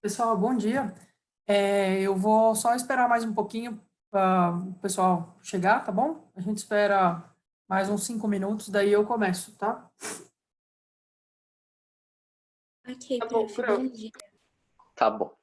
Pessoal, bom dia. Eu vou só esperar mais um pouquinho para o pessoal chegar, tá bom? A gente espera mais uns 5 minutos, daí eu começo, tá? Ok, Tá bom, prof, Bruno. bom dia. Tá bom.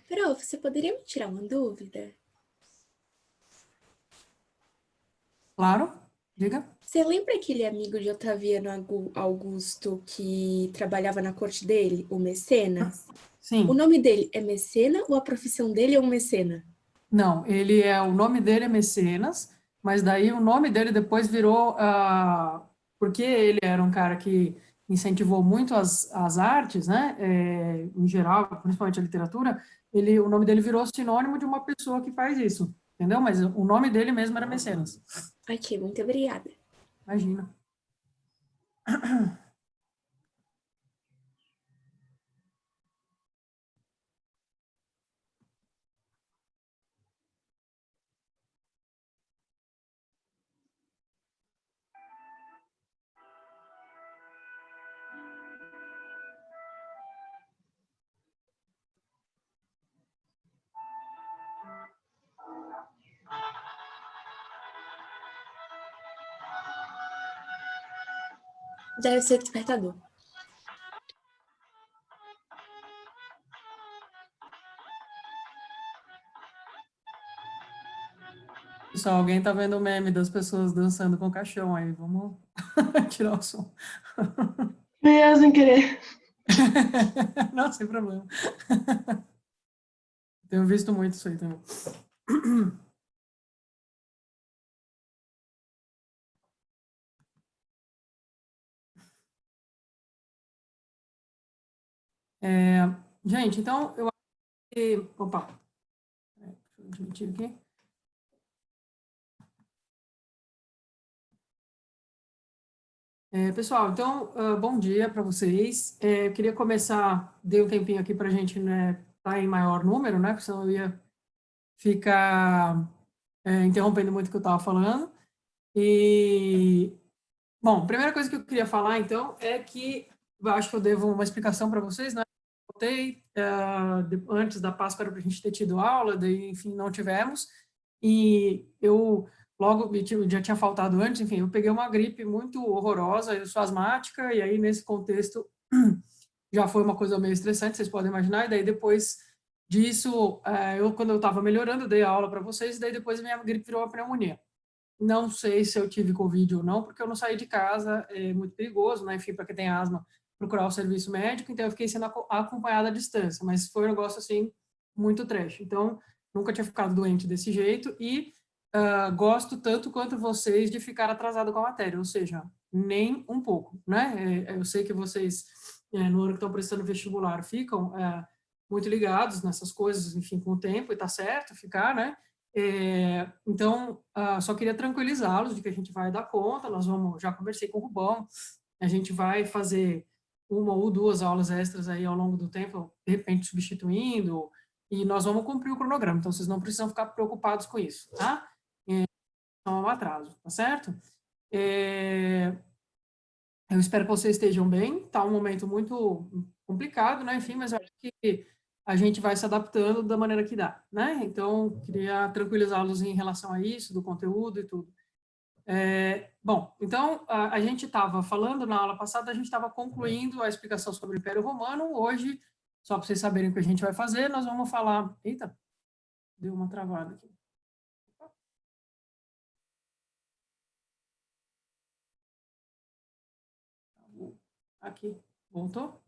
Prof, você poderia me tirar uma dúvida? Claro, diga. Você lembra aquele amigo de Otaviano Augusto que trabalhava na corte dele, o Mecenas? O Sim. nome dele é Mecena ou a profissão dele é um mecena? Não, o nome dele é Mecenas, mas daí o nome dele depois virou, porque ele era um cara que incentivou muito as artes, né, em geral, principalmente a literatura, o nome dele virou sinônimo de uma pessoa que faz isso, entendeu? Mas o nome dele mesmo era Mecenas. Ok, muito obrigada. Imagina. Deve ser despertador. Só alguém tá vendo o meme das pessoas dançando com o caixão aí, vamos tirar o som. Meu, sem querer. Não, sem problema. Tenho visto muito isso aí também. É, gente, então eu acho que. Opa, deixa eu admitir aqui. Pessoal, então, bom dia para vocês. Eu queria começar, dei um tempinho aqui para a gente, né, estar em maior número, né, porque senão eu ia ficar interrompendo muito o que eu estava falando. E, bom, a primeira coisa que eu queria falar, então, é que eu acho que eu devo uma explicação para vocês, né? antes da Páscoa era para a gente ter tido aula, daí, enfim, não tivemos. E eu logo já tinha faltado antes, enfim, eu peguei uma gripe muito horrorosa, eu sou asmática, e aí nesse contexto já foi uma coisa meio estressante, vocês podem imaginar, e daí depois disso, quando eu estava melhorando, eu dei a aula para vocês, e daí depois a minha gripe virou uma pneumonia. Não sei se eu tive Covid ou não, porque eu não saí de casa, é muito perigoso, né? Enfim, para quem tem asma, procurar o serviço médico, então eu fiquei sendo acompanhada à distância, mas foi um negócio, assim, muito trash. Então, nunca tinha ficado doente desse jeito e gosto tanto quanto vocês de ficar atrasado com a matéria, ou seja, nem um pouco, né? Eu sei que vocês, no ano que estão prestando vestibular, ficam muito ligados nessas coisas, enfim, com o tempo, e tá certo ficar, né? Então, só queria tranquilizá-los de que a gente vai dar conta, já conversei com o Rubão, a gente vai fazer uma ou duas aulas extras aí ao longo do tempo, de repente substituindo, e nós vamos cumprir o cronograma, então vocês não precisam ficar preocupados com isso, tá? Não é um atraso, tá certo? Eu espero que vocês estejam bem, tá um momento muito complicado, né? Enfim, mas eu acho que a gente vai se adaptando da maneira que dá, né? Então, queria tranquilizá-los em relação a isso, do conteúdo e tudo. Bom, então, a gente estava falando na aula passada, a gente estava concluindo a explicação sobre o Império Romano. Hoje, só para vocês saberem o que a gente vai fazer, nós vamos falar... Eita, deu uma travada aqui. Aqui, voltou?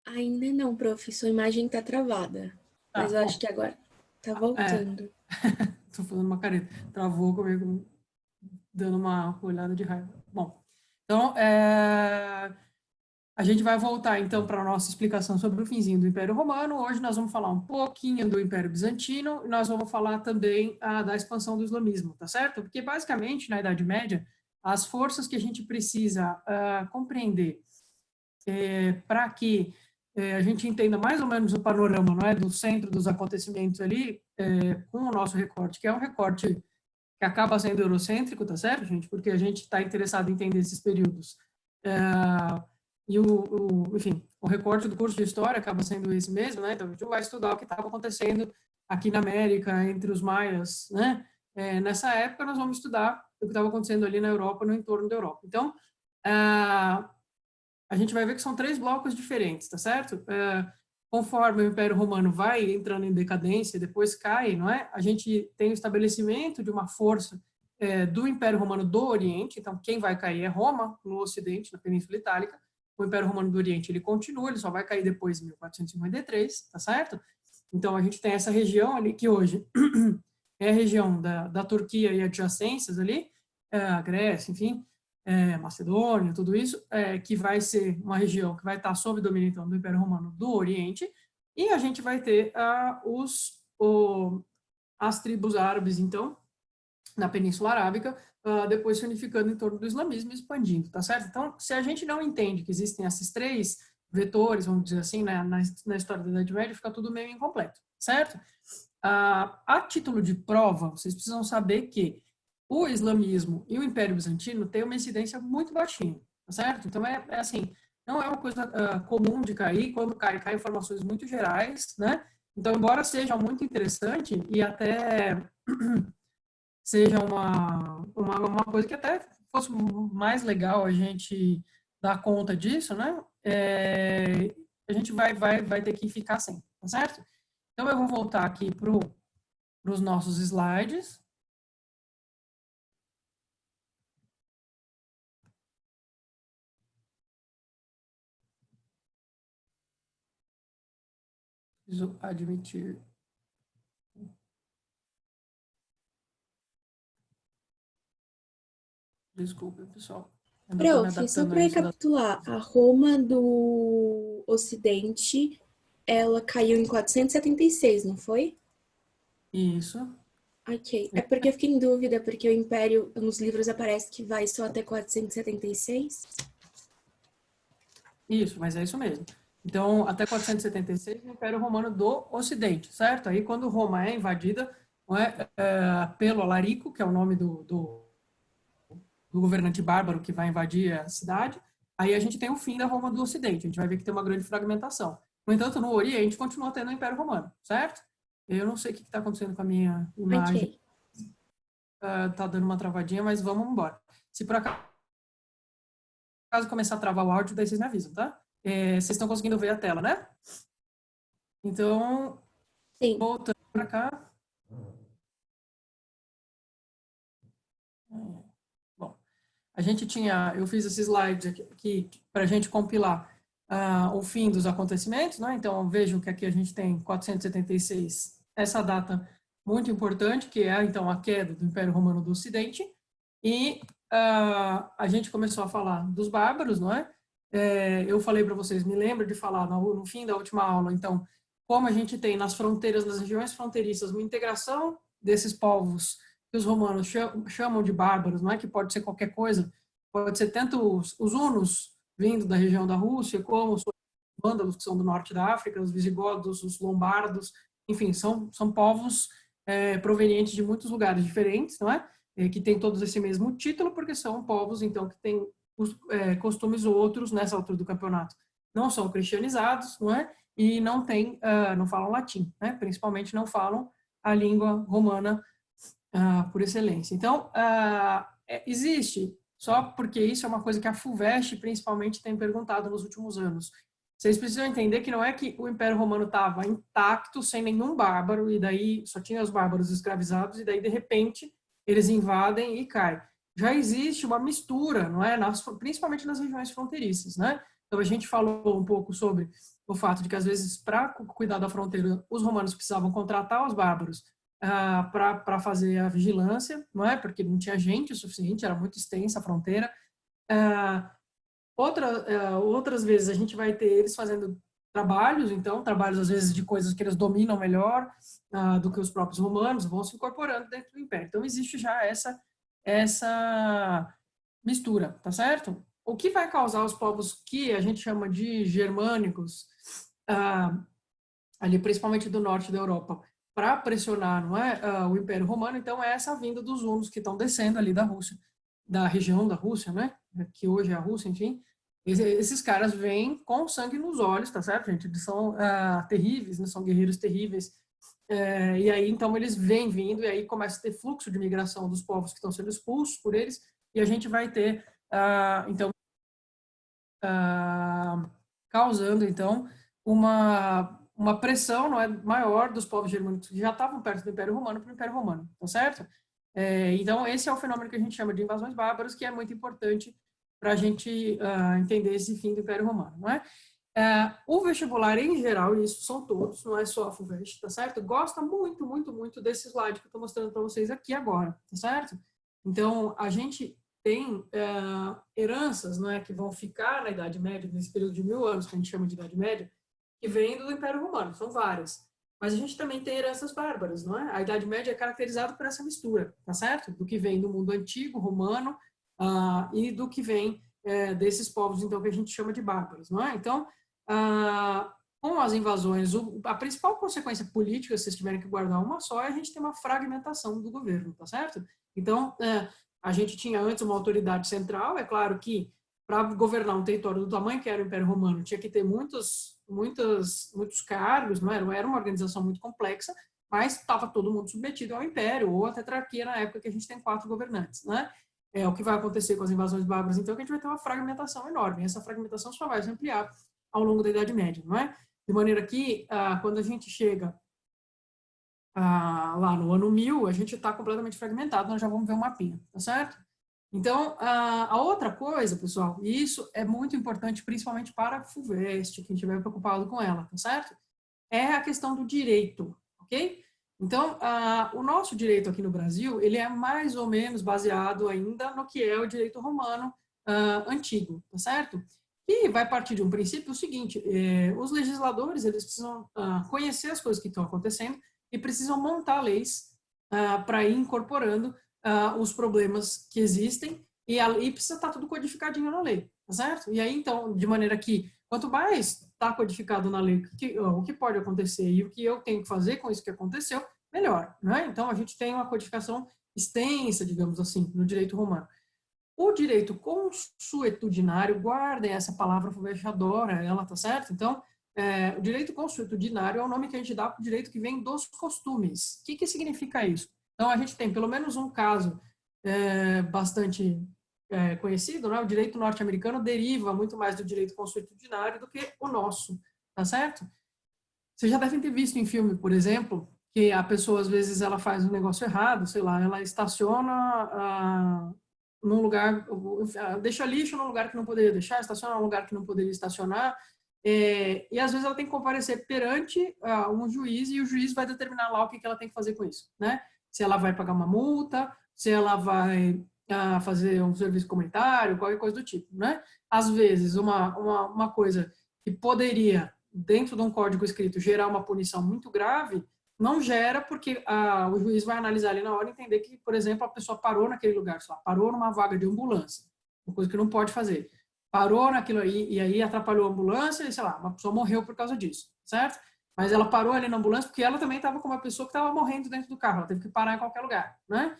Ainda não, prof. Sua imagem tá travada. Tá, Mas eu acho bom. que agora tá É, voltando. tô fazendo uma careta. Travou comigo, dando uma olhada de raiva. Bom, então, a gente vai voltar, então, para a nossa explicação sobre o finzinho do Império Romano. Hoje nós vamos falar um pouquinho do Império Bizantino e nós vamos falar também da expansão do islamismo, tá certo? Porque, basicamente, na Idade Média, as forças que a gente precisa compreender para que a gente entenda mais ou menos o panorama, não é, do centro dos acontecimentos ali, com o nosso recorte, que é um recorte que acaba sendo eurocêntrico, tá certo, gente? Porque a gente está interessado em entender esses períodos. E enfim, o recorte do curso de história acaba sendo esse mesmo, né? Então a gente vai estudar o que estava acontecendo aqui na América, entre os maias, né? Nessa época nós vamos estudar o que estava acontecendo ali na Europa, no entorno da Europa. Então, a gente vai ver que são três blocos diferentes, tá certo? Conforme o Império Romano vai entrando em decadência, depois cai, não é? A gente tem o estabelecimento de uma força do Império Romano do Oriente, então quem vai cair é Roma, no Ocidente, na Península Itálica. O Império Romano do Oriente, ele continua, ele só vai cair depois em 1453, tá certo? Então a gente tem essa região ali que hoje é a região da Turquia e adjacências ali, a Grécia, enfim, Macedônia, tudo isso, que vai ser uma região que vai estar sob domínio então, do Império Romano do Oriente, e a gente vai ter as tribos árabes, então, na Península Arábica, depois se unificando em torno do islamismo e expandindo, tá certo? Então, se a gente não entende que existem esses três vetores, vamos dizer assim, né, na história da Idade Média, fica tudo meio incompleto, certo? A título de prova, vocês precisam saber que o islamismo e o Império Bizantino têm uma incidência muito baixinha, tá certo? Então, assim, não é uma coisa comum de cair, quando cai informações muito gerais, né? Então, embora seja muito interessante e até seja uma coisa que até fosse mais legal a gente dar conta disso, né? A gente vai ter que ficar sem, tá certo? Então, eu vou voltar aqui para os nossos slides. Preciso admitir. Desculpa, pessoal. Ainda estou me Prof, só adaptando a para isso. recapitular, a Roma do Ocidente, ela caiu em 476, não foi? Isso. Ok. É porque eu fiquei em dúvida, porque o Império, nos livros aparece que vai só até 476. Isso, mas é isso mesmo. Então, até 476, o Império Romano do Ocidente, certo? Aí, quando Roma é invadida, não é, pelo Alarico, que é o nome do governante bárbaro que vai invadir a cidade, aí a gente tem o fim da Roma do Ocidente, a gente vai ver que tem uma grande fragmentação. No entanto, no Oriente continua tendo o Império Romano, certo? Eu não sei o que está acontecendo com a minha imagem, Ok. tá dando uma travadinha, mas vamos embora. Se por acaso começar a travar o áudio, daí vocês me avisam, tá? Vocês estão conseguindo ver a tela, né? Então, Sim. voltando para cá. Bom, a gente tinha, eu fiz esse slide aqui para a gente compilar o fim dos acontecimentos, né? Então, vejam que aqui a gente tem 476, essa data muito importante, que é, então, a queda do Império Romano do Ocidente, e a gente começou a falar dos bárbaros, não é? Eu falei para vocês, me lembro de falar no fim da última aula, então, como a gente tem nas fronteiras, nas regiões fronteiriças, uma integração desses povos que os romanos chamam de bárbaros, não é? Que pode ser qualquer coisa, pode ser tanto os hunos, vindo da região da Rússia, como os vândalos, que são do norte da África, os visigodos, os lombardos, enfim, são povos provenientes de muitos lugares diferentes, não é? Que têm todos esse mesmo título, porque são povos, então, que têm costumes outros nessa altura do campeonato. Não são cristianizados, não é? E não tem, não falam latim, né? Principalmente não falam a língua romana por excelência. Então, existe, só porque isso é uma coisa que a FUVEST principalmente tem perguntado nos últimos anos. Vocês precisam entender que não é que o Império Romano estava intacto, sem nenhum bárbaro, e daí só tinha os bárbaros escravizados, e daí, de repente, eles invadem e caem. Já existe uma mistura, não é? Principalmente nas regiões fronteiriças, né? Então, a gente falou um pouco sobre o fato de que, às vezes, para cuidar da fronteira, os romanos precisavam contratar os bárbaros para fazer a vigilância, não é? Porque não tinha gente o suficiente, era muito extensa a fronteira. Ah, outras vezes a gente vai ter eles fazendo trabalhos, então, trabalhos às vezes de coisas que eles dominam melhor do que os próprios romanos, vão se incorporando dentro do império. Então, existe já essa mistura, tá certo? O que vai causar os povos que a gente chama de germânicos, ah, ali principalmente do norte da Europa, para pressionar, não é, o Império Romano, então é essa vinda dos hunos que estão descendo ali da Rússia, da região da Rússia, né, que hoje é a Rússia, enfim, esses caras vêm com sangue nos olhos, tá certo, gente? Eles são terríveis, né? São guerreiros terríveis, e aí então eles vêm vindo e aí começa a ter fluxo de migração dos povos que estão sendo expulsos por eles e a gente vai ter então causando então uma pressão, não é, maior dos povos germânicos que já estavam perto do Império Romano para o Império Romano, tá certo? Então esse é o fenômeno que a gente chama de invasões bárbaras, que é muito importante para a gente entender esse fim do Império Romano, não é? O vestibular em geral, e isso são todos, não é só a FUVEST, tá certo? Gosta muito, muito, muito desse slide que eu estou mostrando para vocês aqui agora, tá certo? Então, a gente tem heranças, não é, que vão ficar na Idade Média, nesse período de 1000 anos, que a gente chama de Idade Média, que vêm do Império Romano, são várias. Mas a gente também tem heranças bárbaras, não é? A Idade Média é caracterizada por essa mistura, tá certo? Do que vem do mundo antigo, romano, e do que vem desses povos, então, que a gente chama de bárbaros, não é? Então, com as invasões, a principal consequência política, se vocês tiverem que guardar uma só, é a gente ter uma fragmentação do governo, tá certo? Então, a gente tinha antes uma autoridade central, é claro que para governar um território do tamanho que era o Império Romano, tinha que ter muitos cargos, não era? Era uma organização muito complexa, mas estava todo mundo submetido ao Império, ou à tetrarquia na época que a gente tem 4 governantes, né? O que vai acontecer com as invasões bárbaras, então, é que a gente vai ter uma fragmentação enorme, e essa fragmentação só vai se ampliar ao longo da Idade Média, não é? De maneira que, quando a gente chega lá no ano 1000, a gente está completamente fragmentado, nós já vamos ver um mapinha, tá certo? Então, a outra coisa, pessoal, e isso é muito importante, principalmente para a FUVEST, quem estiver preocupado com ela, tá certo? É a questão do direito, ok? Então, o nosso direito aqui no Brasil, ele é mais ou menos baseado ainda no que é o direito romano antigo, tá certo? E vai partir de um princípio o seguinte, os legisladores, eles precisam conhecer as coisas que estão acontecendo e precisam montar leis para ir incorporando os problemas que existem e precisa estar tudo codificadinho na lei, tá certo? E aí, então, de maneira que quanto mais está codificado na lei o que pode acontecer e o que eu tenho que fazer com isso que aconteceu, melhor, né? Então, a gente tem uma codificação extensa, digamos assim, no direito romano. O direito consuetudinário, guardem essa palavra, o FUVEST adora ela, tá certo? Então, o direito consuetudinário é o nome que a gente dá para o direito que vem dos costumes. O que significa isso? Então, a gente tem pelo menos um caso bastante conhecido, né? O direito norte-americano deriva muito mais do direito consuetudinário do que o nosso, tá certo? Vocês já devem ter visto em filme, por exemplo, que a pessoa, às vezes, ela faz um negócio errado, sei lá, ela estaciona num lugar, deixa lixo num lugar que não poderia deixar, estaciona num lugar que não poderia estacionar, e às vezes ela tem que comparecer perante um juiz e o juiz vai determinar lá o que ela tem que fazer com isso, né? Se ela vai pagar uma multa, se ela vai fazer um serviço comunitário, qualquer coisa do tipo, né? Às vezes, uma coisa que poderia, dentro de um código escrito, gerar uma punição muito grave, não gera porque o juiz vai analisar ali na hora e entender que, por exemplo, a pessoa parou naquele lugar, sei lá, parou numa vaga de ambulância, uma coisa que não pode fazer. Parou naquilo aí e aí atrapalhou a ambulância e, sei lá, uma pessoa morreu por causa disso, certo? Mas ela parou ali na ambulância porque ela também estava com uma pessoa que estava morrendo dentro do carro, ela teve que parar em qualquer lugar, né?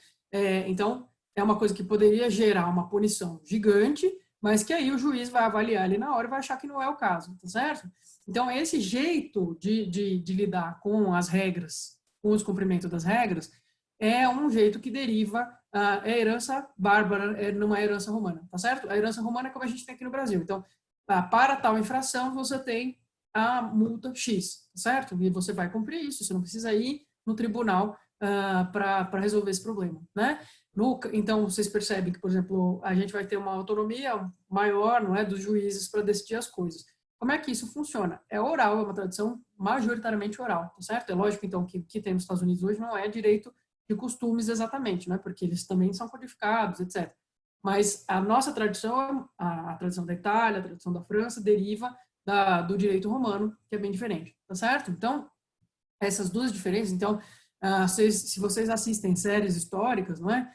Então, é uma coisa que poderia gerar uma punição gigante, mas que aí o juiz vai avaliar ali na hora e vai achar que não é o caso, tá certo? Então, esse jeito de lidar com as regras, com os cumprimentos das regras, é um jeito que deriva a herança bárbara numa herança romana, tá certo? A herança romana é como a gente tem aqui no Brasil. Então, para tal infração, você tem a multa X, tá certo? E você vai cumprir isso, você não precisa ir no tribunal para resolver esse problema, né? Então, vocês percebem que, por exemplo, a gente vai ter uma autonomia maior, não é, dos juízes para decidir as coisas. Como é que isso funciona? É oral, é uma tradição majoritariamente oral, tá certo? É lógico, então, que o que tem nos Estados Unidos hoje não é direito de costumes exatamente, né? Porque eles também são codificados, etc. Mas a nossa tradição, a tradição da Itália, a tradição da França, deriva do direito romano, que é bem diferente, tá certo? Então, essas duas diferenças, então, se vocês assistem séries históricas, não é?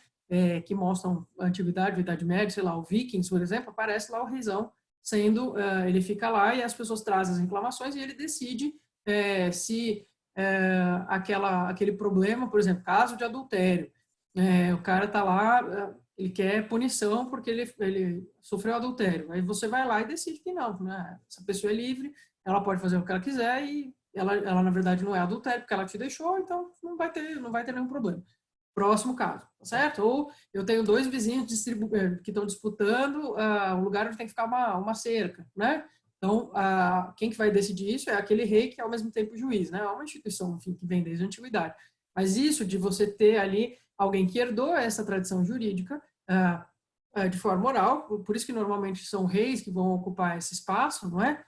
Que mostram a antiguidade, a Idade Média, sei lá, o Vikings, por exemplo, aparece lá o reizão sendo, ele fica lá e as pessoas trazem as reclamações e ele decide se aquele problema, por exemplo, caso de adultério, o cara está lá, ele quer punição porque ele sofreu adultério, aí você vai lá e decide que não, né? Essa pessoa é livre, ela pode fazer o que ela quiser e ela na verdade não é adultério porque ela te deixou, então não vai ter nenhum problema. Próximo caso, tá certo? Ou eu tenho dois vizinhos que estão disputando o lugar onde tem que ficar uma cerca, né? Então, quem que vai decidir isso é aquele rei que é ao mesmo tempo juiz, né? É uma instituição, enfim, que vem desde a antiguidade. Mas isso de você ter ali alguém que herdou essa tradição jurídica de forma oral, por isso que normalmente são reis que vão ocupar esse espaço, não é?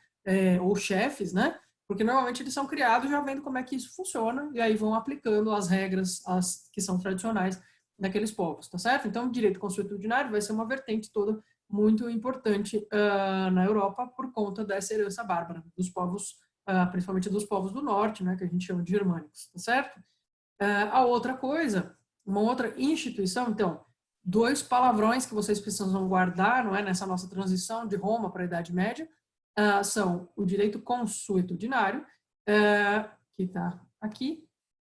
Ou chefes, né? Porque normalmente eles são criados já vendo como é que isso funciona e aí vão aplicando as regras que são tradicionais daqueles povos, tá certo? Então, o direito consuetudinário vai ser uma vertente toda muito importante na Europa por conta dessa herança bárbara dos povos, principalmente dos povos do norte, né, que a gente chama de germânicos, tá certo? A outra coisa, uma outra instituição, então, dois palavrões que vocês precisam guardar, não é, nessa nossa transição de Roma para a Idade Média, são o direito consuetudinário, que está aqui,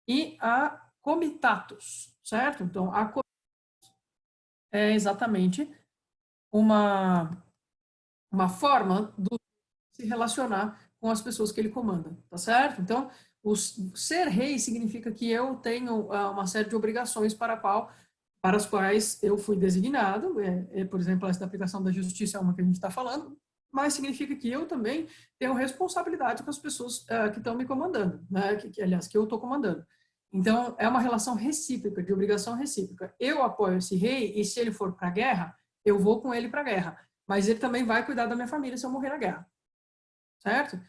e a comitatus, certo? Então, a é exatamente uma forma do se relacionar com as pessoas que ele comanda, tá certo? Então, ser rei significa que eu tenho uma série de obrigações para as quais eu fui designado, por exemplo, essa da aplicação da justiça é uma que a gente está falando, mas significa que eu também tenho responsabilidade com as pessoas que estão me comandando, né? Aliás, que eu estou comandando. Então, é uma relação recíproca, de obrigação recíproca. Eu apoio esse rei e se ele for para a guerra, eu vou com ele para a guerra. Mas ele também vai cuidar da minha família se eu morrer na guerra, certo?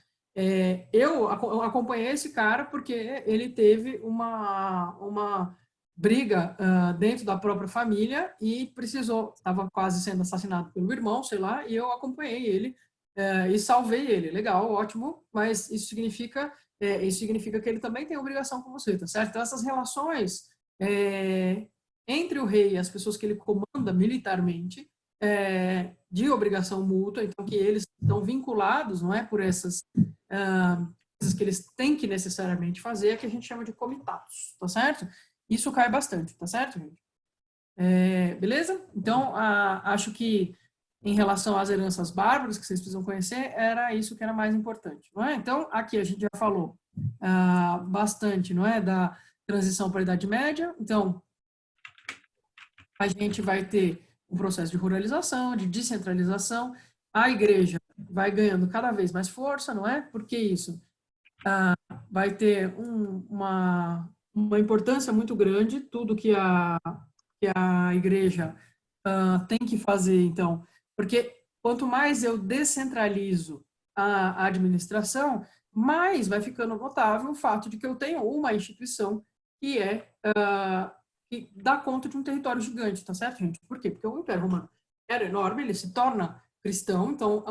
Eu acompanhei esse cara porque ele teve uma briga dentro da própria família e estava quase sendo assassinado pelo irmão, sei lá, e eu acompanhei ele e salvei ele. Legal, ótimo, mas isso significa que ele também tem obrigação com você, tá certo? Então, essas relações entre o rei e as pessoas que ele comanda militarmente de obrigação mútua, então que eles estão vinculados, não é, por essas coisas que eles têm que necessariamente fazer, que a gente chama de comitados, tá certo? Isso cai bastante, tá certo, gente? Beleza? Então, acho que em relação às heranças bárbaras que vocês precisam conhecer, era isso que era mais importante, não é? Então, aqui a gente já falou bastante, não é, da transição para a Idade Média. Então, a gente vai ter um processo de ruralização, de descentralização. A igreja vai ganhando cada vez mais força, não é? Porque isso vai ter uma importância muito grande, tudo que a igreja tem que fazer, então, porque quanto mais eu descentralizo a administração, mais vai ficando notável o fato de que eu tenho uma instituição que que dá conta de um território gigante, tá certo, gente? Por quê? Porque o Império Romano era enorme, ele se torna cristão, então,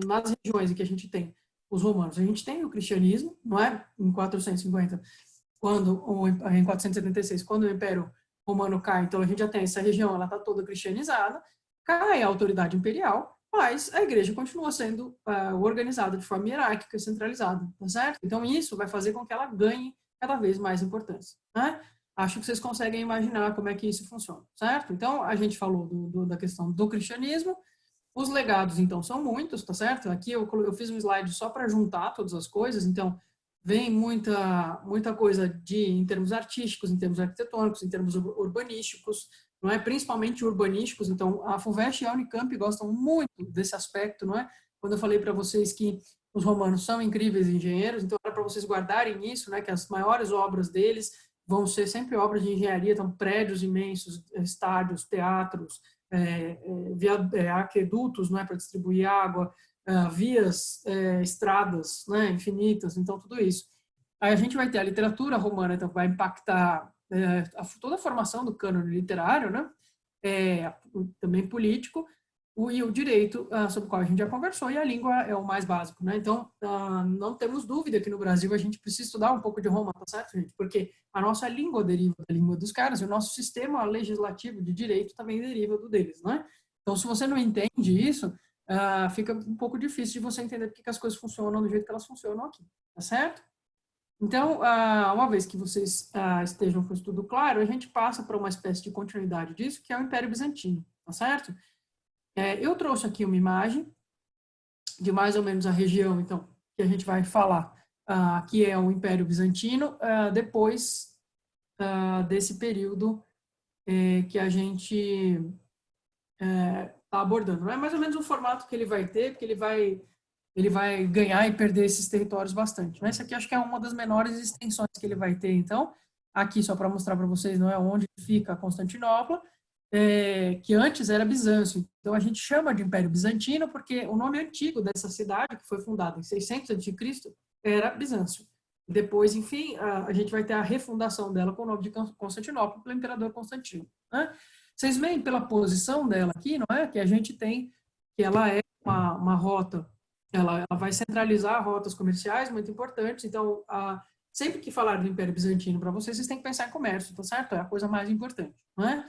nas regiões em que a gente tem os romanos, a gente tem o cristianismo, não é? Em 450, em 476, quando o Império Romano cai, então a gente já tem essa região, ela está toda cristianizada, cai a autoridade imperial, mas a igreja continua sendo organizada de forma hierárquica, centralizada, tá certo? Então isso vai fazer com que ela ganhe cada vez mais importância, né? Acho que vocês conseguem imaginar como é que isso funciona, certo? Então, a gente falou da questão do cristianismo, os legados, então, são muitos, tá certo? Aqui eu fiz um slide só para juntar todas as coisas, então, vem muita coisa em termos artísticos, em termos arquitetônicos, em termos urbanísticos, não é? Principalmente urbanísticos, então, a FUVEST e a Unicamp gostam muito desse aspecto, não é? Quando eu falei para vocês que os romanos são incríveis engenheiros, então, era para vocês guardarem isso, né? Que as maiores obras deles vão ser sempre obras de engenharia, então, prédios imensos, estádios, teatros, aquedutos, né, para distribuir água, vias, estradas, né, infinitas, então tudo isso. Aí a gente vai ter a literatura romana, então vai impactar toda a formação do cânone literário, né, também político, e o direito, sobre o qual a gente já conversou, e a língua é o mais básico, né? Então, não temos dúvida que no Brasil a gente precisa estudar um pouco de Roma, tá certo, gente? Porque a nossa língua deriva da língua dos caras e o nosso sistema legislativo de direito também deriva do deles, né? Então, se você não entende isso, fica um pouco difícil de você entender porque que as coisas funcionam do jeito que elas funcionam aqui, tá certo? Então, uma vez que vocês estejam com o estudo claro, a gente passa para uma espécie de continuidade disso, que é o Império Bizantino, tá certo? Eu trouxe aqui uma imagem de mais ou menos a região, então, que a gente vai falar, que é o Império Bizantino, depois desse período que a gente está abordando. Não é mais ou menos o formato que ele vai ter, porque ele vai ganhar e perder esses territórios bastante. Mas essa aqui acho que é uma das menores extensões que ele vai ter, então, aqui só para mostrar para vocês, não é onde fica Constantinopla, que antes era Bizâncio. Então, a gente chama de Império Bizantino porque o nome antigo dessa cidade, que foi fundada em 600 a.C., era Bizâncio. Depois, enfim, a gente vai ter a refundação dela com o nome de Constantinopla pelo imperador Constantino, né? Vocês veem pela posição dela aqui, não é? Que a gente tem que ela é uma rota, ela vai centralizar rotas comerciais muito importantes. Então, sempre que falar do Império Bizantino para vocês, vocês têm que pensar em comércio, tá certo? É a coisa mais importante, não é?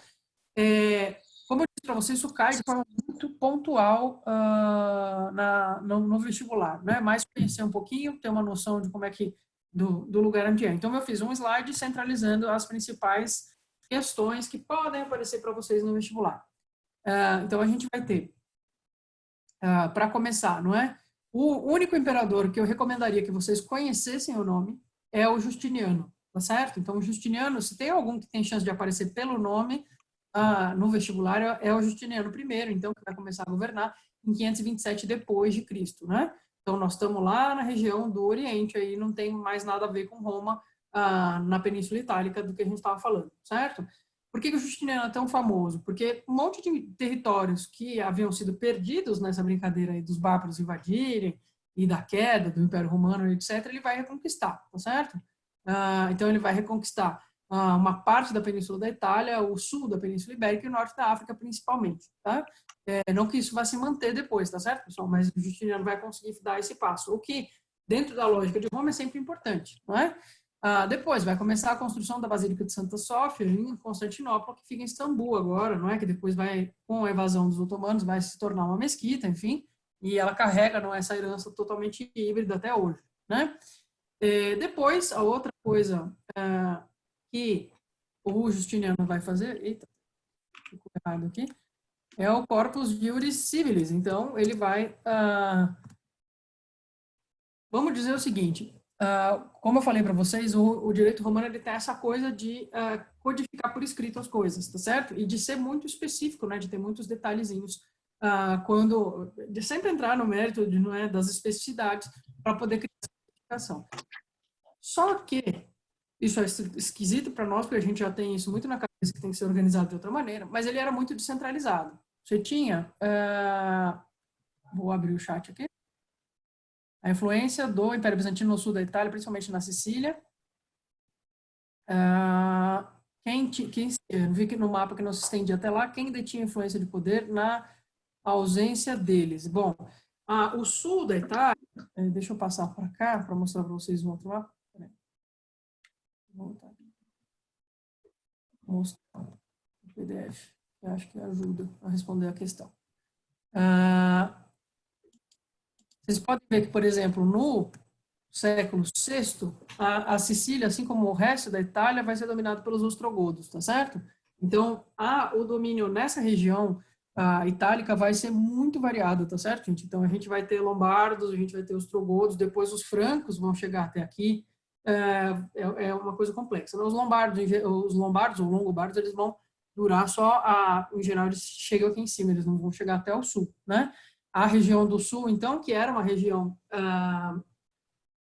Como eu disse para vocês, isso cai de forma muito pontual no vestibular, né? Mais conhecer um pouquinho, ter uma noção de como é que do lugar onde é. Então, eu fiz um slide centralizando as principais questões que podem aparecer para vocês no vestibular. Então, a gente vai ter, para começar, não é? O único imperador que eu recomendaria que vocês conhecessem o nome é o Justiniano, tá certo? Então, o Justiniano, se tem algum que tem chance de aparecer pelo nome no vestibular, é o Justiniano I, então, que vai começar a governar em 527 depois de Cristo, né? Então, nós estamos lá na região do Oriente, aí não tem mais nada a ver com Roma, na Península Itálica, do que a gente estava falando, certo? Por que o Justiniano é tão famoso? Porque um monte de territórios que haviam sido perdidos nessa brincadeira aí dos bárbaros invadirem e da queda do Império Romano, etc., ele vai reconquistar, tá certo? Então, ele vai reconquistar uma parte da Península da Itália, o sul da Península Ibérica e o norte da África, principalmente, tá? Não que isso vai se manter depois, tá certo, pessoal? Mas o Justiniano vai conseguir dar esse passo, o que, dentro da lógica de Roma, é sempre importante, não é? Depois vai começar a construção da Basílica de Santa Sofia em Constantinopla, que fica em Istambul agora, não é? Que depois vai, com a evasão dos otomanos, vai se tornar uma mesquita, enfim, e ela carrega, não, essa herança totalmente híbrida até hoje, né? Depois, a outra coisa que o Justiniano vai fazer, eita, ficou errado aqui, é o Corpus Juris Civilis. Então, ele vai, vamos dizer o seguinte, como eu falei para vocês, o direito romano ele tem essa coisa de codificar por escrito as coisas, tá certo? E de ser muito específico, né, de ter muitos detalhezinhos, de sempre entrar no mérito de, não é, das especificidades para poder criar essa codificação. Só que isso é esquisito para nós, porque a gente já tem isso muito na cabeça que tem que ser organizado de outra maneira, mas ele era muito descentralizado. Você tinha, vou abrir o chat aqui, a influência do Império Bizantino no sul da Itália, principalmente na Sicília. Eu vi que no mapa que não se estendia até lá, quem detinha influência de poder na ausência deles. Bom, o sul da Itália, deixa eu passar para cá para mostrar para vocês um outro mapa. Vou voltar aqui. Mostrar o PDF. Eu acho que ajuda a responder a questão. Vocês podem ver que, por exemplo, no século VI, a Sicília, assim como o resto da Itália, vai ser dominado pelos ostrogodos, tá certo? Então, o domínio nessa região itálica vai ser muito variado, tá certo, gente? Então, a gente vai ter lombardos, a gente vai ter ostrogodos, depois os francos vão chegar até aqui. É uma coisa complexa. Os lombardos ou longobardos, eles vão durar só, em geral, eles chegam aqui em cima, eles não vão chegar até o sul, né? A região do sul, então, que era uma região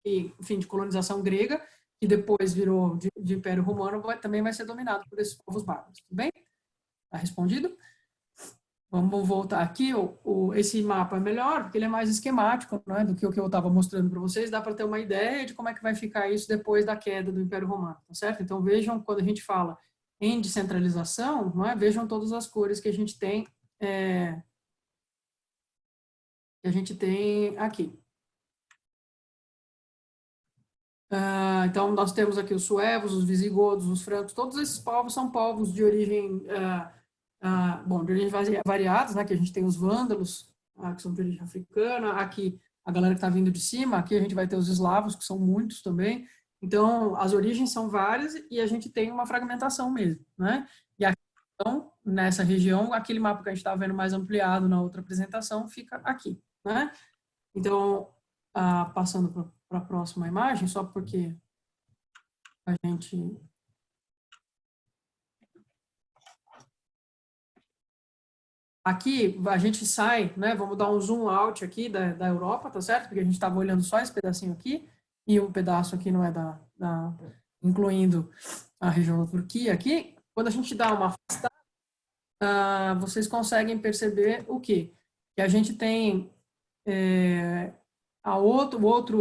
enfim, de colonização grega, que depois virou de Império Romano, também vai ser dominado por esses povos bárbaros. Tudo bem? Está respondido? Vamos voltar aqui. Esse mapa é melhor, porque ele é mais esquemático, né, do que o que eu estava mostrando para vocês. Dá para ter uma ideia de como é que vai ficar isso depois da queda do Império Romano, tá certo? Então, vejam, quando a gente fala em descentralização, não é? Vejam todas as cores que a gente tem, aqui. Então, nós temos aqui os suevos, os visigodos, os francos, todos esses povos são povos de origem, de origem variadas, né, que a gente tem os vândalos, que são de origem africana, aqui a galera que está vindo de cima, aqui a gente vai ter os eslavos, que são muitos também. Então, as origens são várias e a gente tem uma fragmentação mesmo, né? E aqui, então, nessa região, aquele mapa que a gente estava vendo mais ampliado na outra apresentação fica aqui, né? Então, passando para a próxima imagem, só porque a gente... Aqui, a gente sai, né, vamos dar um zoom out aqui da Europa, tá certo? Porque a gente estava olhando só esse pedacinho aqui, e o pedaço aqui não é incluindo a região da Turquia aqui. Quando a gente dá uma afastada, vocês conseguem perceber o quê? Que a gente tem...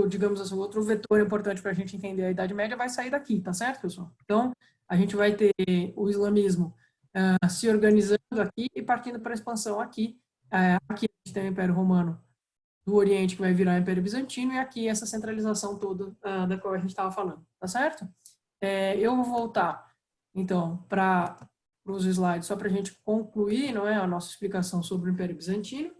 digamos assim, outro vetor importante para a gente entender a Idade Média vai sair daqui, tá certo, pessoal? Então, a gente vai ter o islamismo se organizando aqui e partindo para a expansão aqui. Aqui a gente tem o Império Romano do Oriente, que vai virar o Império Bizantino, e aqui essa centralização toda da qual a gente estava falando, tá certo? Eu vou voltar, então, para os slides, só para a gente concluir, não é, a nossa explicação sobre o Império Bizantino.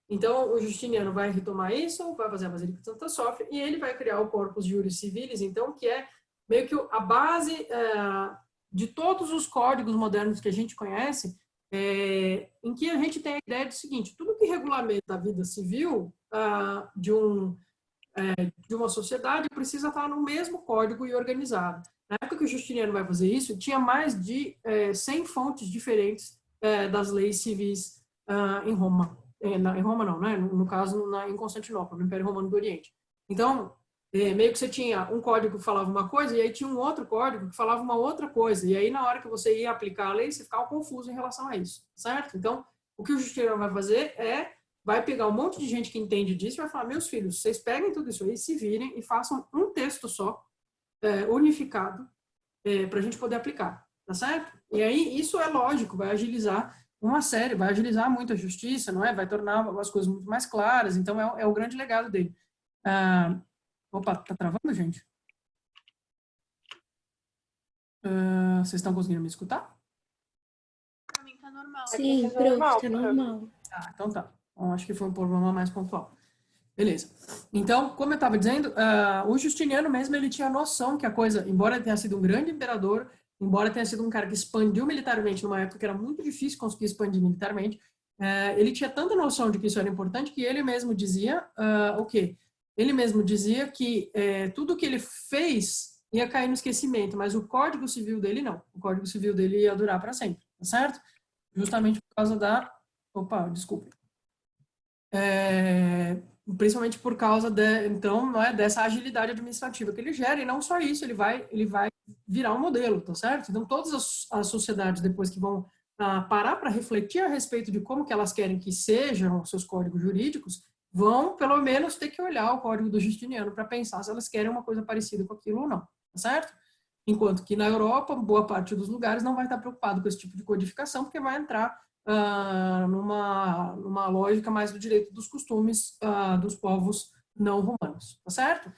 Então, o Justiniano vai retomar isso, vai fazer a Basílica de Santa Sofia, e ele vai criar o Corpus Juris Civilis, então, que é meio que a base de todos os códigos modernos que a gente conhece, em que a gente tem a ideia do seguinte: tudo que regulamenta a vida civil de uma sociedade precisa estar no mesmo código e organizado. Na época que o Justiniano vai fazer isso, tinha mais de 100 fontes diferentes das leis civis em Roma. Em Roma não, né? No caso, em Constantinopla, no Império Romano do Oriente. Então, meio que você tinha um código que falava uma coisa, e aí tinha um outro código que falava uma outra coisa, e aí na hora que você ia aplicar a lei, você ficava confuso em relação a isso, certo? Então, o que o Justiniano vai fazer vai pegar um monte de gente que entende disso e vai falar: meus filhos, vocês peguem tudo isso aí, se virem e façam um texto só, unificado, para a gente poder aplicar, tá certo? E aí, isso é lógico, vai agilizar uma série, vai agilizar muito a justiça, não é? Vai tornar as coisas muito mais claras, então é o grande legado dele. Opa, tá travando, gente? Vocês estão conseguindo me escutar? Para mim tá normal. Sim, pronto, tá normal. Então tá. Bom, acho que foi um problema mais pontual. Beleza. Então, como eu estava dizendo, o Justiniano mesmo, ele tinha noção que a coisa, embora ele tenha sido um grande imperador, embora tenha sido um cara que expandiu militarmente numa época que era muito difícil conseguir expandir militarmente, ele tinha tanta noção de que isso era importante que ele mesmo dizia o quê? Ele mesmo dizia que tudo que ele fez ia cair no esquecimento, mas o Código Civil dele não. O Código Civil dele ia durar para sempre, tá certo? Justamente por causa da... Opa, desculpe. Principalmente por causa então, não é, dessa agilidade administrativa que ele gera, e não só isso, ele vai virar um modelo, tá certo? Então, todas as sociedades, depois que vão parar para refletir a respeito de como que elas querem que sejam os seus códigos jurídicos, vão, pelo menos, ter que olhar o Código do Justiniano para pensar se elas querem uma coisa parecida com aquilo ou não, tá certo? Enquanto que na Europa, boa parte dos lugares não vai estar preocupado com esse tipo de codificação, porque vai entrar numa lógica mais do direito dos costumes dos povos não romanos, tá certo?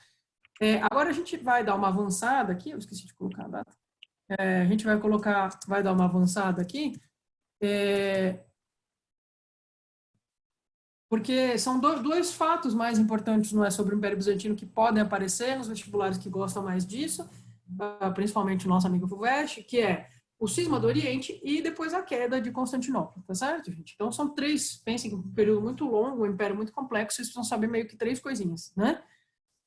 Agora a gente vai dar uma avançada aqui, eu esqueci de colocar a data. A gente vai dar uma avançada aqui, porque são dois fatos mais importantes, não é, sobre o Império Bizantino que podem aparecer nos vestibulares que gostam mais disso, principalmente o nosso amigo Fulvestre, que é o cisma do Oriente e depois a queda de Constantinopla, tá certo, gente? Então são três, pensem que um período muito longo, um império muito complexo, vocês precisam saber meio que três coisinhas, né?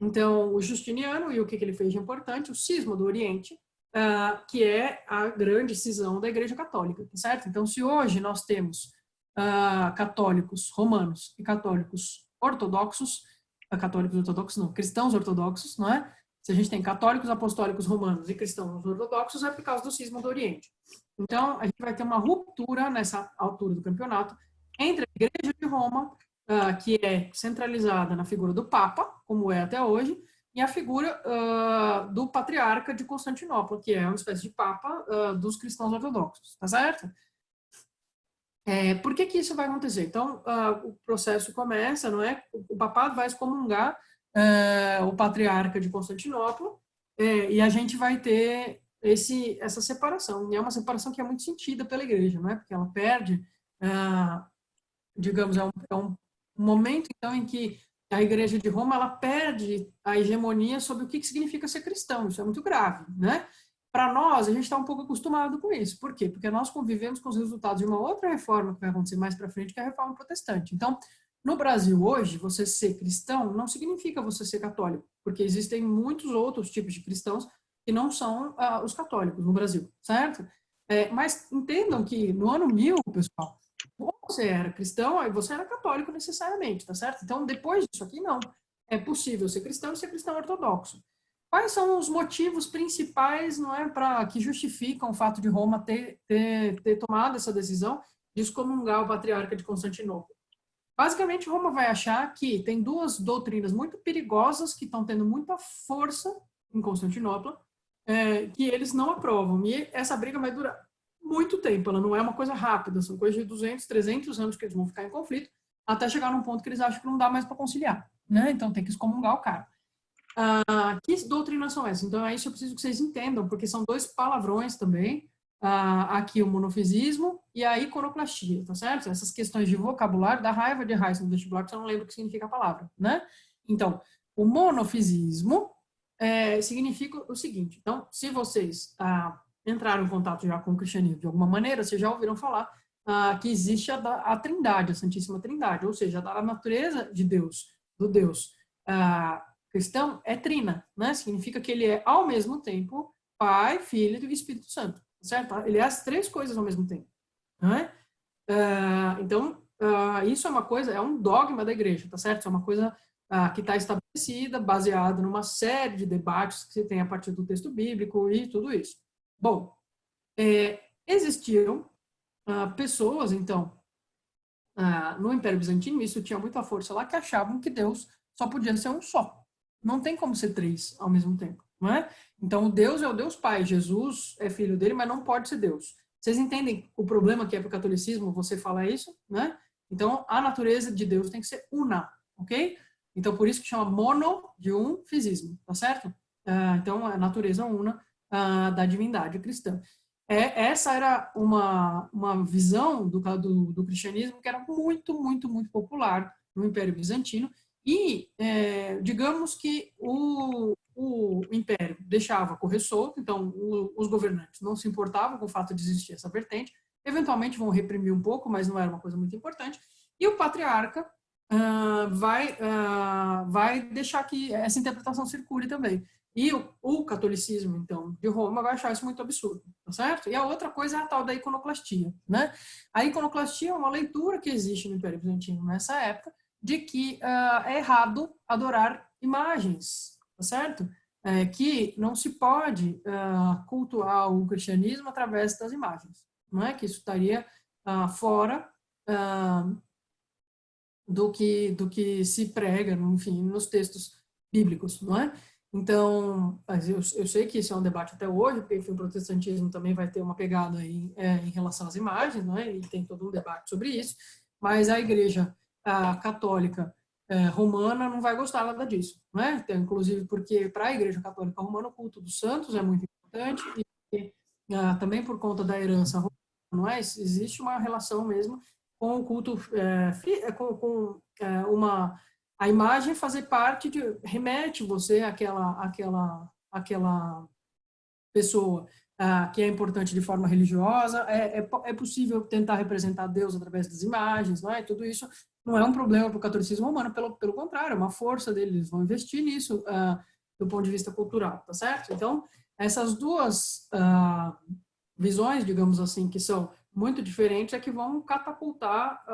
Então, o Justiniano e o que ele fez de importante, o cisma do Oriente, que é a grande cisão da Igreja Católica, tá certo? Então, se hoje nós temos católicos romanos e católicos ortodoxos, católicos ortodoxos não, cristãos ortodoxos, não é? Se a gente tem católicos apostólicos romanos e cristãos ortodoxos, é por causa do cisma do Oriente. Então, a gente vai ter uma ruptura nessa altura do campeonato entre a Igreja de Roma, que é centralizada na figura do Papa, como é até hoje, e a figura do Patriarca de Constantinopla, que é uma espécie de Papa dos cristãos ortodoxos, tá certo? Por que isso vai acontecer? Então, o processo começa, não é? O papado vai excomungar o patriarca de Constantinopla, e a gente vai ter essa separação. E é uma separação que é muito sentida pela igreja, não é? Porque ela perde, digamos, é um momento, então, em que a igreja de Roma, ela perde a hegemonia sobre o que significa ser cristão. Isso é muito grave, né? Para nós, a gente está um pouco acostumado com isso. Por quê? Porque nós convivemos com os resultados de uma outra reforma que vai acontecer mais para frente, que é a reforma protestante. Então, no Brasil hoje, você ser cristão não significa você ser católico, porque existem muitos outros tipos de cristãos que não são os católicos no Brasil, certo? Mas entendam que no ano 1000, pessoal, ou você era cristão, aí você era católico necessariamente, tá certo? Então, depois disso aqui, não. É possível ser cristão e ser cristão ortodoxo. Quais são os motivos principais, não é, que justificam o fato de Roma ter tomado essa decisão de excomungar o patriarca de Constantinopla? Basicamente, Roma vai achar que tem duas doutrinas muito perigosas que estão tendo muita força em Constantinopla, que eles não aprovam. E essa briga vai durar muito tempo, ela não é uma coisa rápida, são coisas de 200, 300 anos que eles vão ficar em conflito, até chegar num ponto que eles acham que não dá mais para conciliar, né? Então tem que excomungar o cara. Que doutrinas são essas? Então é isso que eu preciso que vocês entendam, porque são dois palavrões também, aqui o monofisismo e a iconoclastia, tá certo? Essas questões de vocabulário, dá raiva de raiz no vestibular, que você não lembra o que significa a palavra, né? Então, o monofisismo significa o seguinte, então, se vocês entraram em contato já com o cristianismo de alguma maneira, vocês já ouviram falar que existe a Trindade, a Santíssima Trindade, ou seja, a natureza de Deus, do Deus cristão, é trina, né? Significa que ele é, ao mesmo tempo, Pai, Filho e Espírito Santo, certo? Ele é as três coisas ao mesmo tempo, não é? Então, isso é uma coisa, é um dogma da igreja, tá certo? Isso é uma coisa que está estabelecida, baseada numa série de debates que se tem a partir do texto bíblico e tudo isso. Bom, existiram pessoas, então, no Império Bizantino, isso tinha muita força lá, que achavam que Deus só podia ser um só. Não tem como ser três ao mesmo tempo, não é? Então, o Deus é o Deus Pai, Jesus é filho dele, mas não pode ser Deus. Vocês entendem o problema que é para o catolicismo você falar isso, né? Então, a natureza de Deus tem que ser una, ok? Então, por isso que chama mono de um fisismo, tá certo? Então, a natureza una da divindade cristã. Essa era uma visão do cristianismo que era muito, muito, muito popular no Império Bizantino. E digamos que o Império deixava correr solto, então os governantes não se importavam com o fato de existir essa vertente, eventualmente vão reprimir um pouco, mas não era uma coisa muito importante, e o patriarca vai deixar que essa interpretação circule também. E o catolicismo, então, de Roma vai achar isso muito absurdo, tá certo? E a outra coisa é a tal da iconoclastia, né? A iconoclastia é uma leitura que existe no Império Bizantino nessa época, de que é errado adorar imagens, tá certo? Que não se pode cultuar o cristianismo através das imagens, não é? Que isso estaria fora do que se prega, enfim, nos textos bíblicos, não é? Então, eu sei que isso é um debate até hoje, porque enfim, o protestantismo também vai ter uma pegada aí, em relação às imagens, não é? E tem todo um debate sobre isso, mas a igreja católica romana não vai gostar nada disso, não é? Então, inclusive porque para a igreja católica romana o culto dos santos é muito importante e também por conta da herança romana, não é? Existe uma relação mesmo com o culto, a imagem fazer parte remete você àquela pessoa que é importante de forma religiosa, é possível tentar representar Deus através das imagens, não é? Tudo isso não é um problema para o catolicismo romano, pelo contrário, é uma força deles, eles vão investir nisso do ponto de vista cultural, tá certo? Então, essas duas visões, digamos assim, que são muito diferentes, é que vão catapultar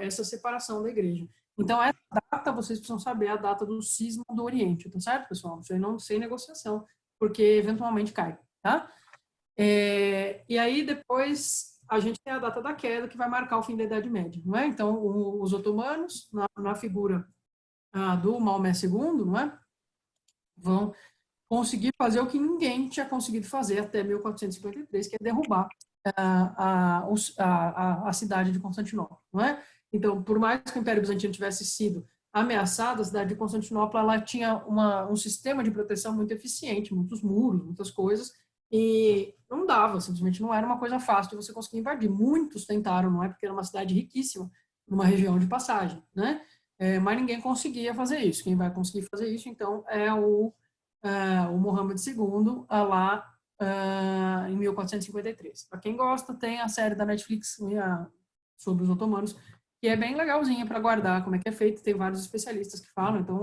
essa separação da igreja. Então, essa data, vocês precisam saber a data do cisma do Oriente, tá certo, pessoal? Isso aí não sem negociação, porque eventualmente cai, tá? E aí, depois, a gente tem a data da queda, que vai marcar o fim da Idade Média, não é? Então, os otomanos, na figura do Maomé II, não é? Vão conseguir fazer o que ninguém tinha conseguido fazer até 1453, que é derrubar a cidade de Constantinopla, não é? Então, por mais que o Império Bizantino tivesse sido ameaçado, a cidade de Constantinopla ela tinha um sistema de proteção muito eficiente, muitos muros, muitas coisas, e não dava, simplesmente não era uma coisa fácil de você conseguir invadir. Muitos tentaram, não é? Porque era uma cidade riquíssima, numa região de passagem, né? Mas ninguém conseguia fazer isso. Quem vai conseguir fazer isso, então, é o Muhammad II lá em 1453. Para quem gosta, tem a série da Netflix sobre os otomanos, que é bem legalzinha para guardar como é que é feito. Tem vários especialistas que falam, então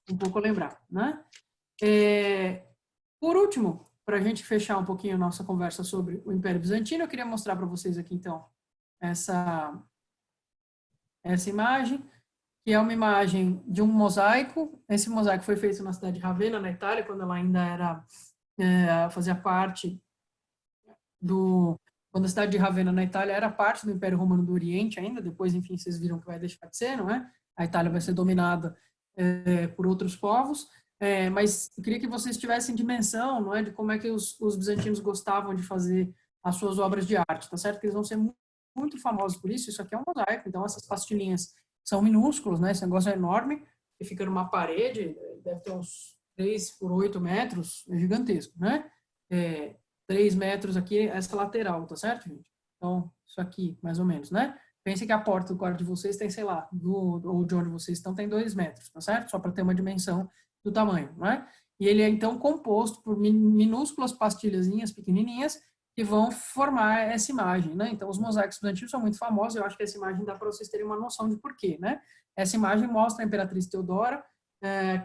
um pouco a lembrar, né? Por último, para a gente fechar um pouquinho a nossa conversa sobre o Império Bizantino, eu queria mostrar para vocês aqui, então, essa imagem, que é uma imagem de um mosaico. Esse mosaico foi feito na cidade de Ravenna, na Itália, quando ela ainda fazia parte quando a cidade de Ravenna, na Itália, era parte do Império Romano do Oriente ainda. Depois, enfim, vocês viram que vai deixar de ser, não é? A Itália vai ser dominada por outros povos. Mas eu queria que vocês tivessem dimensão, não é, de como é que os bizantinos gostavam de fazer as suas obras de arte, tá certo? Que eles vão ser muito famosos por isso. Isso aqui é um mosaico, então essas pastilhinhas são minúsculos, né? Esse negócio é enorme, que fica numa parede, deve ter uns 3 por 8 metros, é gigantesco, né? 3 metros aqui, essa lateral, tá certo, gente? Então, isso aqui, mais ou menos, né? Pense que a porta do quarto de vocês tem, sei lá, ou de onde vocês estão, tem 2 metros, tá certo? Só para ter uma dimensão do tamanho, não é? E ele é, então, composto por minúsculas pastilhazinhas pequenininhas que vão formar essa imagem, né? Então, os mosaicos bizantinos são muito famosos, eu acho que essa imagem dá para vocês terem uma noção de porquê, né? Essa imagem mostra a Imperatriz Teodora,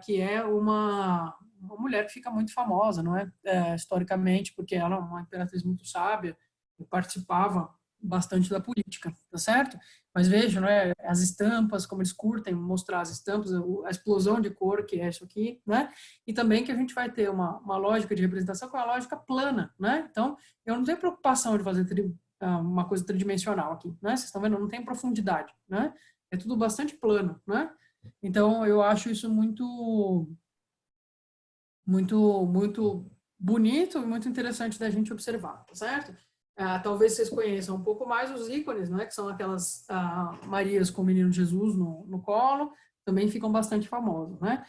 que é uma mulher que fica muito famosa, não é? Historicamente, porque ela é uma imperatriz muito sábia e participava bastante da política, tá certo? Mas vejam, né, as estampas, como eles curtem mostrar as estampas, a explosão de cor que é isso aqui, né? E também que a gente vai ter uma lógica de representação que é uma lógica plana, né? Então, eu não tenho preocupação de fazer uma coisa tridimensional aqui, né? Vocês estão vendo, não tem profundidade, né? É tudo bastante plano, né? Então, eu acho isso muito bonito e muito interessante da gente observar, tá certo? Talvez vocês conheçam um pouco mais os ícones, né, que são aquelas Marias com o menino Jesus no colo, também ficam bastante famosos, né?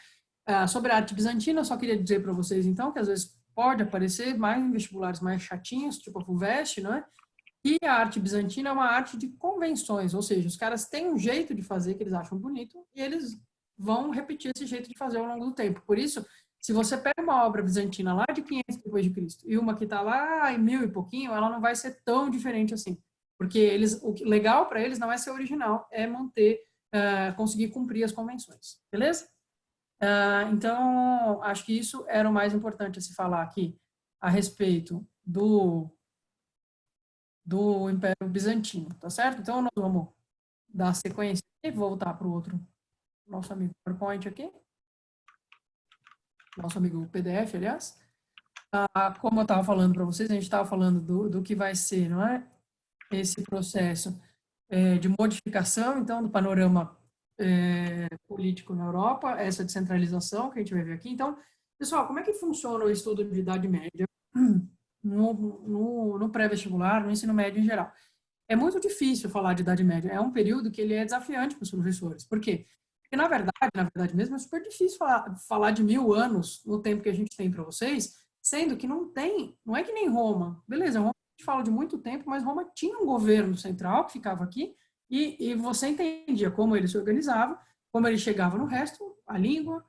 Sobre a arte bizantina, eu só queria dizer para vocês, então, que às vezes pode aparecer mais em vestibulares mais chatinhos, tipo a FUVEST, né? E a arte bizantina é uma arte de convenções, ou seja, os caras têm um jeito de fazer que eles acham bonito e eles vão repetir esse jeito de fazer ao longo do tempo. Por isso, Se você pega uma obra bizantina lá de 500 depois de Cristo e uma que está lá em 1000 e pouquinho, ela não vai ser tão diferente assim. Porque o legal para eles não é ser original, é manter, conseguir cumprir as convenções. Beleza? Então, acho que isso era o mais importante a se falar aqui a respeito do Império Bizantino, tá certo? Então, nós vamos dar sequência e voltar para o outro, nosso amigo PowerPoint aqui, nosso amigo PDF, aliás. Como eu estava falando para vocês, a gente estava falando do que vai ser, não é? Esse processo de modificação, então, do panorama político na Europa, essa descentralização que a gente vai ver aqui. Então, pessoal, como é que funciona o estudo de Idade Média no pré-vestibular, no ensino médio em geral? É muito difícil falar de Idade Média. É um período que ele é desafiante para os professores. Por quê? Porque, na verdade mesmo, é super difícil falar de 1000 anos no tempo que a gente tem para vocês, sendo que não é que nem Roma. Beleza, Roma a gente fala de muito tempo, mas Roma tinha um governo central que ficava aqui e você entendia como ele se organizava, como ele chegava no resto, a língua,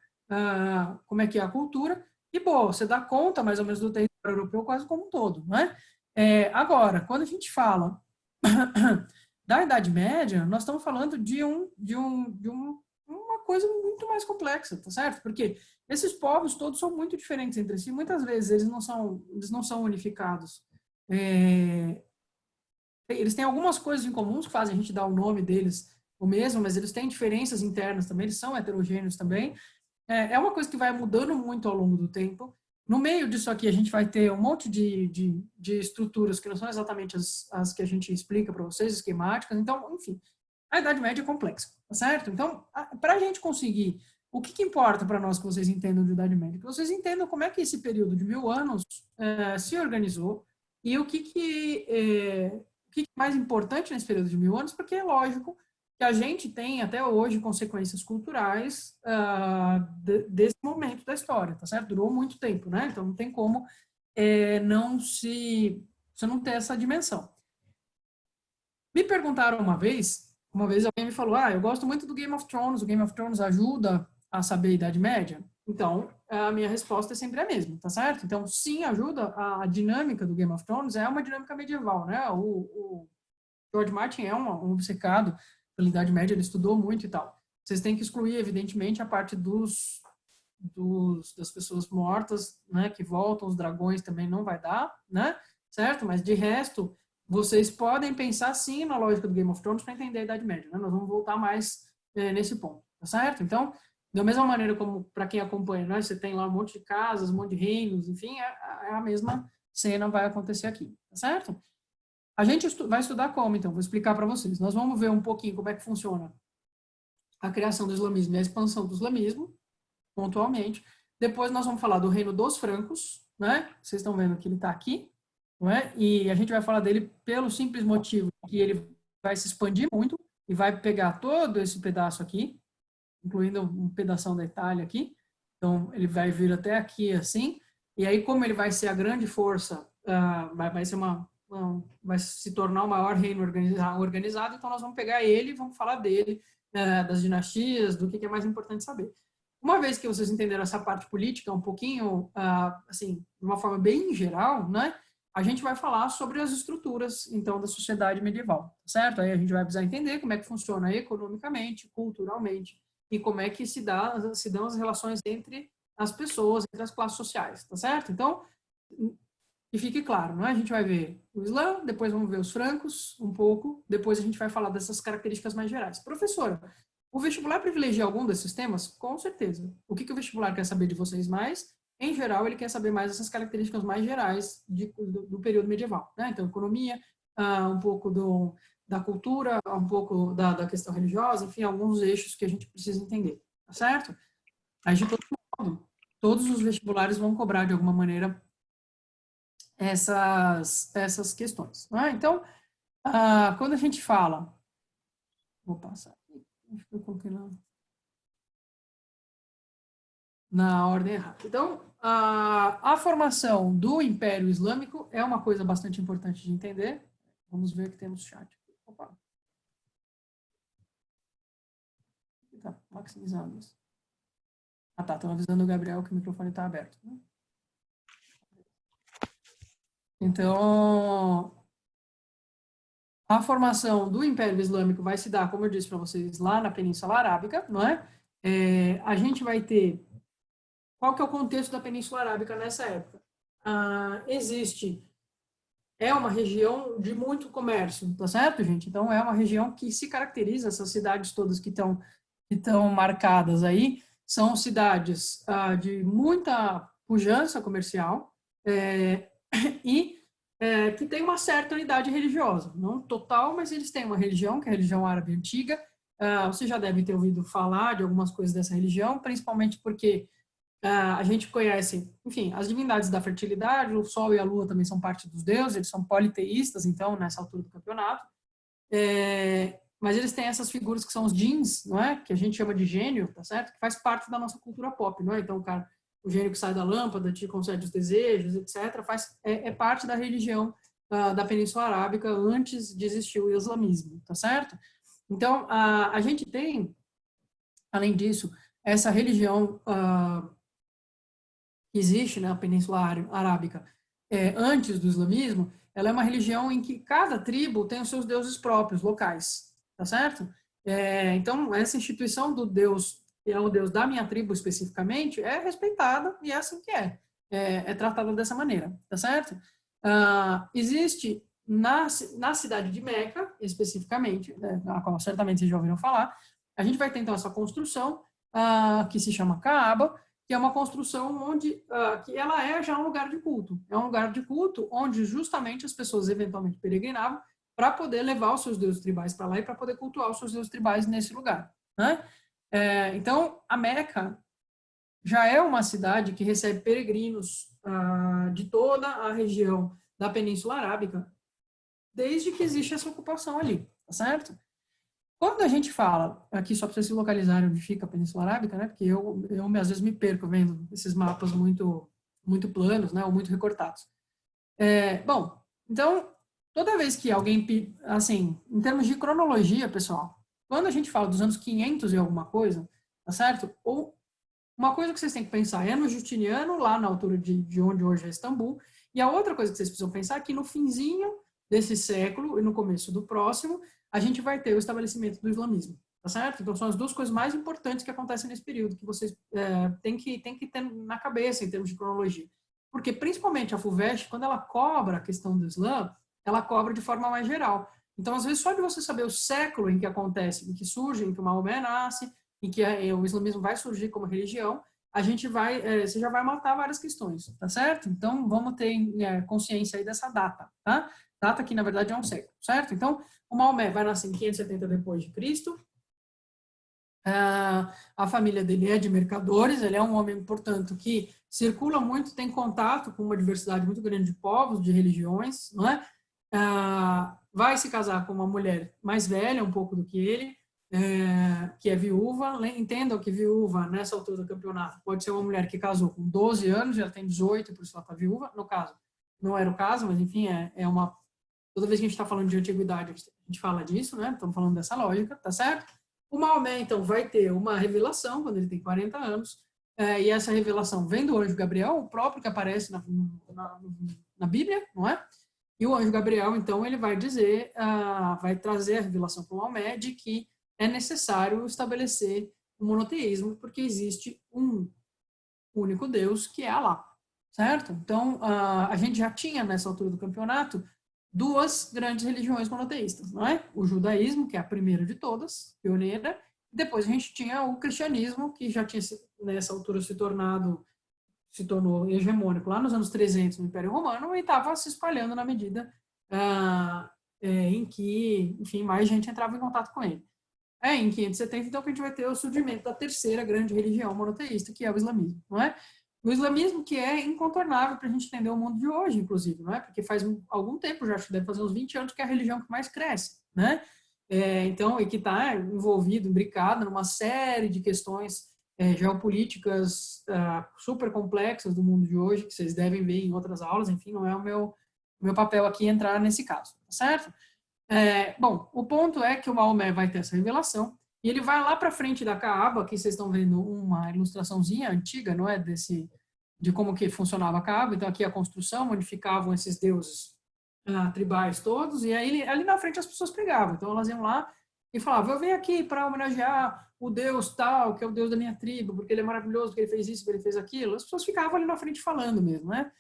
como é que é a cultura, e, pô, você dá conta mais ou menos do território europeu quase como um todo, não é? Agora, quando a gente fala da Idade Média, nós estamos falando uma coisa muito mais complexa, tá certo? Porque esses povos todos são muito diferentes entre si, muitas vezes eles não são unificados. Eles têm algumas coisas em comuns que fazem a gente dar o nome deles o mesmo, mas eles têm diferenças internas também, eles são heterogêneos também. É uma coisa que vai mudando muito ao longo do tempo. No meio disso aqui, a gente vai ter um monte de estruturas que não são exatamente as que a gente explica para vocês, esquemáticas. Então, enfim, a Idade Média é complexa, tá certo? Então, para a gente conseguir, o que importa para nós que vocês entendam de Idade Média? Que vocês entendam como é que esse período de 1000 anos se organizou e o que é mais importante nesse período de 1000 anos, porque é lógico que a gente tem até hoje consequências culturais desse momento da história, tá certo? Durou muito tempo, né? Então não tem como você não ter essa dimensão. Me perguntaram uma vez alguém me falou, eu gosto muito do Game of Thrones, o Game of Thrones ajuda a saber a Idade Média? Então, a minha resposta é sempre a mesma, tá certo? Então, sim, ajuda. A dinâmica do Game of Thrones é uma dinâmica medieval, né? O George Martin é um obcecado pela Idade Média, ele estudou muito e tal. Vocês têm que excluir, evidentemente, a parte das pessoas mortas, né, que voltam, os dragões também não vai dar, né, certo? Mas, de resto, vocês podem pensar, sim, na lógica do Game of Thrones para entender a Idade Média, né? Nós vamos voltar mais nesse ponto, tá certo? Então, da mesma maneira como, para quem acompanha, né, você tem lá um monte de casas, um monte de reinos, enfim, é a mesma cena vai acontecer aqui, tá certo? A gente vai estudar como, então? Vou explicar para vocês. Nós vamos ver um pouquinho como é que funciona a criação do islamismo e a expansão do islamismo, pontualmente. Depois nós vamos falar do reino dos francos, né? Vocês estão vendo que ele está aqui, não é? E a gente vai falar dele pelo simples motivo que ele vai se expandir muito e vai pegar todo esse pedaço aqui, incluindo um pedação da Itália aqui. Então, ele vai vir até aqui assim. E aí, como ele vai ser a grande força, vai ser vai se tornar o maior reino organizado, então nós vamos pegar ele e vamos falar dele, das dinastias, do que é mais importante saber. Uma vez que vocês entenderam essa parte política um pouquinho, assim, de uma forma bem geral, né, a gente vai falar sobre as estruturas, então, da sociedade medieval, certo? Aí a gente vai precisar entender como é que funciona economicamente, culturalmente, e como é que se dão as relações entre as pessoas, entre as classes sociais, tá certo? Então, que fique claro, não é? A gente vai ver o Islã, depois vamos ver os francos um pouco, depois a gente vai falar dessas características mais gerais. Professora, o vestibular privilegia algum desses temas? Com certeza. O que o vestibular quer saber de vocês mais? Em geral, ele quer saber mais essas características mais gerais do período medieval, né? Então, economia, um pouco da cultura, um pouco da questão religiosa, enfim, alguns eixos que a gente precisa entender, tá certo? Mas, de todo modo, todos os vestibulares vão cobrar, de alguma maneira, essas questões. Né? Então, quando a gente fala, vou passar aqui, acho que eu coloquei na ordem errada. Então, a formação do Império Islâmico é uma coisa bastante importante de entender. Vamos ver que temos chat. Opa. Tá maximizando isso. Ah, tá, estão avisando o Gabriel que o microfone está aberto. Então, a formação do Império Islâmico vai se dar, como eu disse para vocês, lá na Península Arábica, não é? A gente vai ter... Qual que é o contexto da Península Arábica nessa época? É uma região de muito comércio, tá certo, gente? Então, é uma região que se caracteriza, essas cidades todas que estão marcadas aí, são cidades de muita pujança comercial, e que tem uma certa unidade religiosa, não total, mas eles têm uma religião, que é a religião árabe antiga. Você já deve ter ouvido falar de algumas coisas dessa religião, principalmente porque a gente conhece, enfim, as divindades da fertilidade, o Sol e a Lua também são parte dos deuses, eles são politeístas, então, nessa altura do campeonato. Mas eles têm essas figuras que são os djinns, não é? Que a gente chama de gênio, tá certo? Que faz parte da nossa cultura pop, não é? Então, o gênio que sai da lâmpada, te concede os desejos, etc., é parte da religião da Península Arábica antes de existir o islamismo, tá certo? Então, a gente tem, além disso, essa religião que existe na Península Arábica antes do islamismo, ela é uma religião em que cada tribo tem os seus deuses próprios, locais, tá certo? Então, essa instituição do Deus, que é o Deus da minha tribo especificamente, é respeitada e é assim que é tratada dessa maneira, tá certo? Existe na cidade de Meca, especificamente, né, a qual certamente vocês já ouviram falar, a gente vai ter então essa construção que se chama Kaaba, que é uma construção onde que ela é já um lugar de culto. É um lugar de culto onde justamente as pessoas eventualmente peregrinavam para poder levar os seus deuses tribais para lá e para poder cultuar os seus deuses tribais nesse lugar, né? Então, a Meca já é uma cidade que recebe peregrinos de toda a região da Península Arábica, desde que existe essa ocupação ali, tá certo? Quando a gente fala, aqui só para vocês se localizarem onde fica a Península Arábica, né? Porque eu às vezes me perco vendo esses mapas muito planos, né? Ou muito recortados. Bom, então, toda vez que alguém, assim, em termos de cronologia, pessoal, quando a gente fala dos anos 500 e alguma coisa, tá certo? Ou uma coisa que vocês têm que pensar é no Justiniano, lá na altura de onde hoje é Istambul, e a outra coisa que vocês precisam pensar é que no finzinho desse século e no começo do próximo, a gente vai ter o estabelecimento do islamismo, tá certo? Então, são as duas coisas mais importantes que acontecem nesse período, que vocês têm que ter na cabeça em termos de cronologia. Porque, principalmente, a FUVEST, quando ela cobra a questão do Islã, ela cobra de forma mais geral. Então, às vezes, só de você saber o século em que acontece, em que surge, em que o Maomé nasce, em que o islamismo vai surgir como religião, você já vai matar várias questões, tá certo? Então, vamos ter consciência aí dessa data, tá? Data que, na verdade, é um século, certo? Então, o Maomé vai nascer em 570 depois de Cristo. A família dele é de mercadores, ele é um homem, portanto, que circula muito, tem contato com uma diversidade muito grande de povos, de religiões, não é? Vai se casar com uma mulher mais velha, um pouco do que ele, que é viúva. Entendam que viúva, nessa altura do campeonato, pode ser uma mulher que casou com 12 anos, já tem 18, por isso ela está viúva. No caso, não era o caso, mas enfim, toda vez que a gente está falando de antiguidade, a gente fala disso, né? Estamos falando dessa lógica, tá certo? O Maomé, então, vai ter uma revelação quando ele tem 40 anos, e essa revelação vem do anjo Gabriel, o próprio que aparece na Bíblia, não é? E o anjo Gabriel, então, ele vai dizer, vai trazer a revelação para o Maomé de que é necessário estabelecer o monoteísmo, porque existe um único Deus, que é Alá, certo? Então, a gente já tinha, nessa altura do campeonato, duas grandes religiões monoteístas, não é? O judaísmo, que é a primeira de todas, pioneira, e depois a gente tinha o cristianismo, que já tinha, nessa altura, se tornou hegemônico lá nos anos 300 no Império Romano e estava se espalhando na medida em que, enfim, mais gente entrava em contato com ele. Em 570, então, que a gente vai ter o surgimento da terceira grande religião monoteísta, que é o islamismo, não é? O islamismo que é incontornável para a gente entender o mundo de hoje, inclusive, não é? Porque faz algum tempo, já acho que deve fazer uns 20 anos, que é a religião que mais cresce, né? Então, e que está envolvido, imbricado numa série de questões geopolíticas super complexas do mundo de hoje, que vocês devem ver em outras aulas, enfim, não é o meu papel aqui entrar nesse caso, tá certo? Bom, o ponto é que o Maomé vai ter essa revelação, e ele vai lá para frente da Kaaba, que vocês estão vendo uma ilustraçãozinha antiga, não é, de como que funcionava a Kaaba. Então aqui a construção, onde ficavam esses deuses tribais todos, e aí ali na frente as pessoas pregavam. Então elas iam lá e falavam: eu venho aqui para homenagear o Deus tal, que é o Deus da minha tribo, porque ele é maravilhoso, porque ele fez isso, porque ele fez aquilo. As pessoas ficavam ali na frente falando mesmo, né?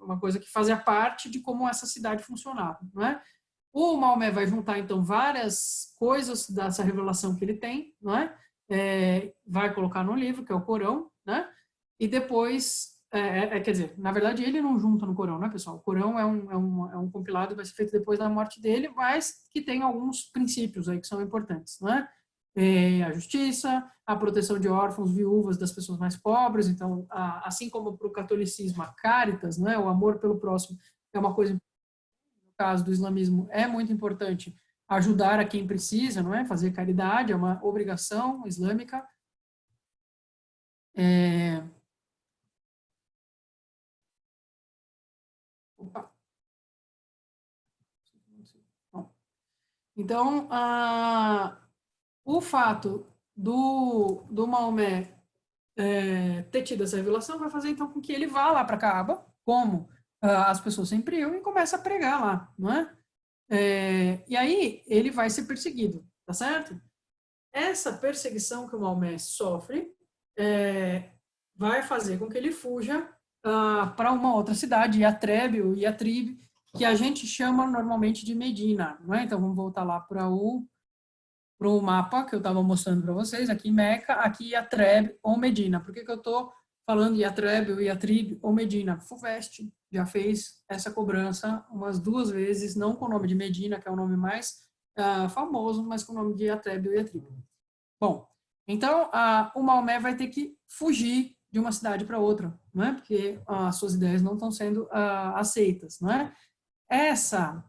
Uma coisa que fazia parte de como essa cidade funcionava, não é? O Maomé vai juntar, então, várias coisas dessa revelação que ele tem, não é? Vai colocar no livro, que é o Corão, né? E depois, quer dizer, na verdade, ele não junta no Corão, né, pessoal? O Corão é um compilado que vai ser feito depois da morte dele, mas que tem alguns princípios aí que são importantes, não é? A justiça, a proteção de órfãos, viúvas, das pessoas mais pobres. Então, assim como para o catolicismo, a caritas, né, o amor pelo próximo, é uma coisa, no caso do islamismo, é muito importante ajudar a quem precisa, não é? Fazer caridade é uma obrigação islâmica. Opa. Bom, então, o fato do Maomé ter tido essa revelação vai fazer então com que ele vá lá para Kaaba, como as pessoas sempre iam, e comece a pregar lá, não é? E aí ele vai ser perseguido, tá certo? Essa perseguição que o Maomé sofre vai fazer com que ele fuja para uma outra cidade, Yatreb ou Yatrib, que a gente chama normalmente de Medina, não é? Então vamos voltar lá para o mapa que eu estava mostrando para vocês, aqui Meca, aqui Yatreb ou Medina. Por que eu estou falando Yatreb ou Yatrib ou Medina? Fuvest já fez essa cobrança umas 2 vezes, não com o nome de Medina, que é o nome mais famoso, mas com o nome de Yatreb ou Yatrib. Bom, então o Maomé vai ter que fugir de uma cidade para outra, não é? Porque as suas ideias não estão sendo aceitas, não é? Essa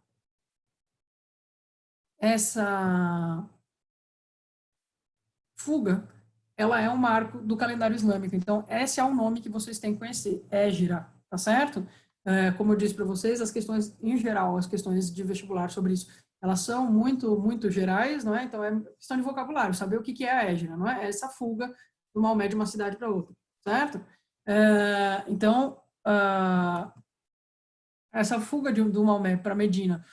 fuga, ela é um marco do calendário islâmico. Então, esse é o nome que vocês têm que conhecer, Égira, tá certo? Como eu disse para vocês, as questões, em geral, as questões de vestibular sobre isso, elas são muito, muito gerais, não é? Então, é questão de vocabulário, saber o que é a Égira, não é? Essa fuga do Maomé de uma cidade para outra, certo? Então, essa fuga do Maomé para Medina,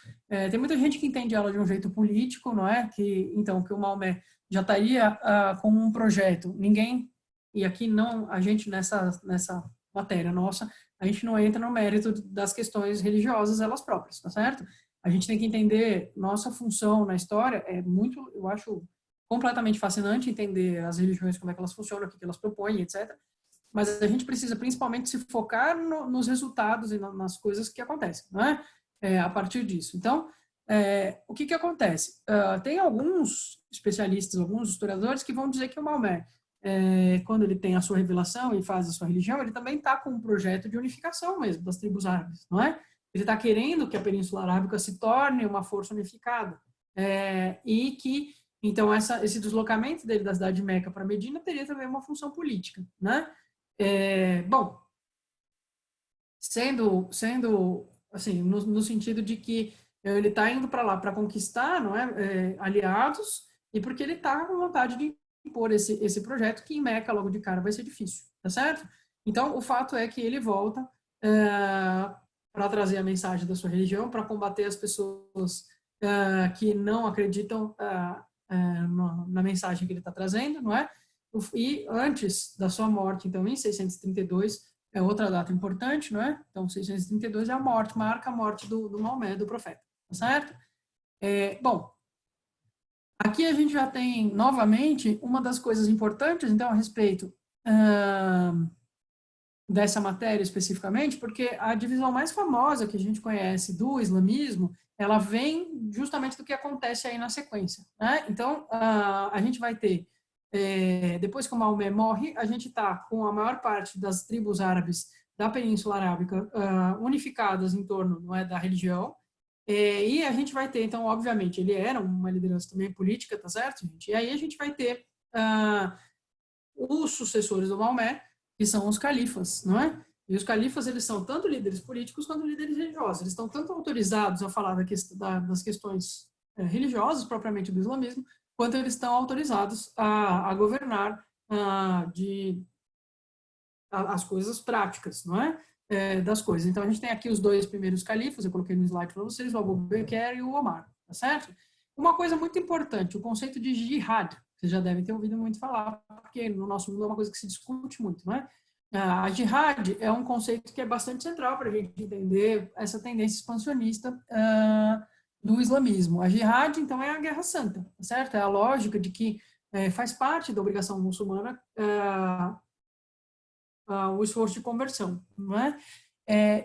tem muita gente que entende ela de um jeito político, não é? Então, que o Maomé já estaria com um projeto. Ninguém, e aqui não, a gente nessa matéria nossa, a gente não entra no mérito das questões religiosas elas próprias, tá certo? A gente tem que entender nossa função na história, muito, eu acho completamente fascinante entender as religiões, como é que elas funcionam, o que elas propõem, etc. Mas a gente precisa principalmente se focar nos resultados e nas coisas que acontecem, não é? A partir disso. Então, o que acontece? Tem alguns especialistas, alguns historiadores que vão dizer que o Maomé, quando ele tem a sua revelação e faz a sua religião, ele também está com um projeto de unificação mesmo das tribos árabes, não é? Ele está querendo que a Península Arábica se torne uma força unificada e que, então, esse deslocamento dele da cidade de Meca para Medina teria também uma função política, né? Bom, sendo assim, no sentido de que ele está indo para lá para conquistar, não é, aliados, e porque ele está com vontade de impor esse projeto, que em Meca, logo de cara, vai ser difícil, tá certo? Então, o fato é que ele volta para trazer a mensagem da sua religião, para combater as pessoas que não acreditam na mensagem que ele está trazendo, não é? E antes da sua morte, então, em 632, é outra data importante, não é? Então, 632 é a morte, marca a morte do Maomé, do profeta, tá certo? Bom, aqui a gente já tem, novamente, uma das coisas importantes, então, a respeito dessa matéria especificamente, porque a divisão mais famosa que a gente conhece do islamismo, ela vem justamente do que acontece aí na sequência, né? Então, a gente vai ter depois que o Maomé morre, a gente está com a maior parte das tribos árabes da Península Arábica unificadas em torno, não é, da religião, e a gente vai ter, então, obviamente, ele era uma liderança também política, tá certo, gente? E aí a gente vai ter os sucessores do Maomé, que são os califas, não é? E os califas, eles são tanto líderes políticos quanto líderes religiosos. Eles estão tanto autorizados a falar das questões religiosas, propriamente do islamismo, quanto eles estão autorizados a governar as coisas práticas, não é? Das coisas. Então, a gente tem aqui os dois primeiros califas, eu coloquei no slide para vocês, o Abu Bakr e o Omar, tá certo? Uma coisa muito importante, o conceito de jihad, vocês já devem ter ouvido muito falar, porque no nosso mundo é uma coisa que se discute muito, não é? A jihad é um conceito que é bastante central para a gente entender essa tendência expansionista do islamismo. A jihad, então, é a guerra santa, tá certo? É a lógica de que faz parte da obrigação muçulmana o esforço de conversão, não é?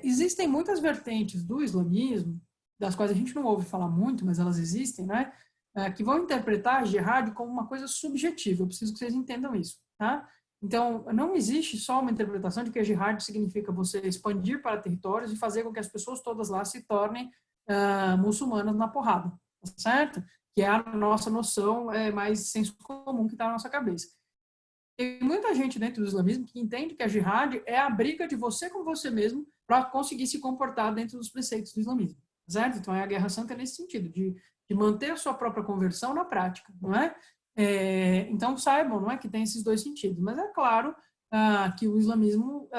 Existem muitas vertentes do islamismo, das quais a gente não ouve falar muito, mas elas existem, né? Que vão interpretar a jihad como uma coisa subjetiva. Eu preciso que vocês entendam isso, tá? Então, não existe só uma interpretação de que a jihad significa você expandir para territórios e fazer com que as pessoas todas lá se tornem muçulmanas na porrada, tá certo? Que é a nossa noção mais senso comum que está na nossa cabeça. Tem muita gente dentro do islamismo que entende que a jihad é a briga de você com você mesmo para conseguir se comportar dentro dos preceitos do islamismo, certo? Então, é a guerra santa nesse sentido, de manter a sua própria conversão na prática, não é? Então, saibam, não é, que tem esses dois sentidos. Mas é claro que o islamismo,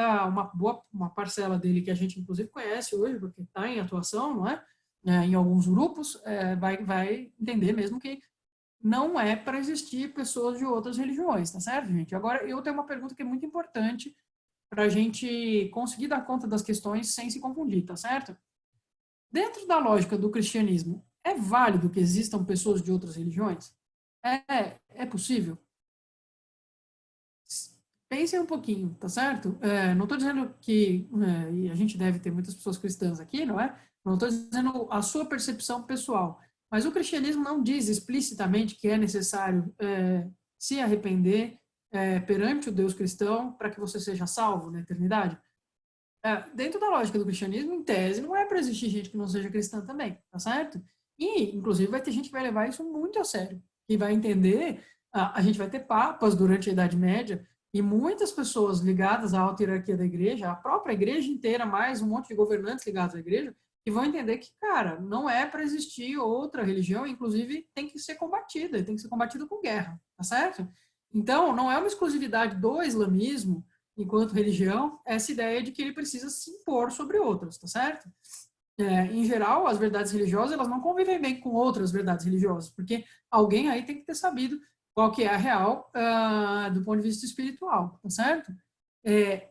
uma parcela dele que a gente, inclusive, conhece hoje, porque está em atuação, não é? Em alguns grupos, vai entender mesmo que não é para existir pessoas de outras religiões, tá certo, gente? Agora, eu tenho uma pergunta que é muito importante para a gente conseguir dar conta das questões sem se confundir, tá certo? Dentro da lógica do cristianismo, é válido que existam pessoas de outras religiões? É possível? Pensem um pouquinho, tá certo? Não estou dizendo que e a gente deve ter muitas pessoas cristãs aqui, não é? Não estou dizendo a sua percepção pessoal, mas o cristianismo não diz explicitamente que é necessário se arrepender perante o Deus cristão para que você seja salvo na eternidade. Dentro da lógica do cristianismo, em tese, não é para existir gente que não seja cristã também, tá certo? E, inclusive, vai ter gente que vai levar isso muito a sério, que vai entender, a gente vai ter papas durante a Idade Média, e muitas pessoas ligadas à alta hierarquia da igreja, a própria igreja inteira, mais um monte de governantes ligados à igreja, que vão entender que, cara, não é para existir outra religião, inclusive tem que ser combatida, e tem que ser combatido com guerra, tá certo? Então, não é uma exclusividade do islamismo, enquanto religião, essa ideia de que ele precisa se impor sobre outras, tá certo? Em geral, as verdades religiosas, elas não convivem bem com outras verdades religiosas, porque alguém aí tem que ter sabido qual que é a real do ponto de vista espiritual, tá certo?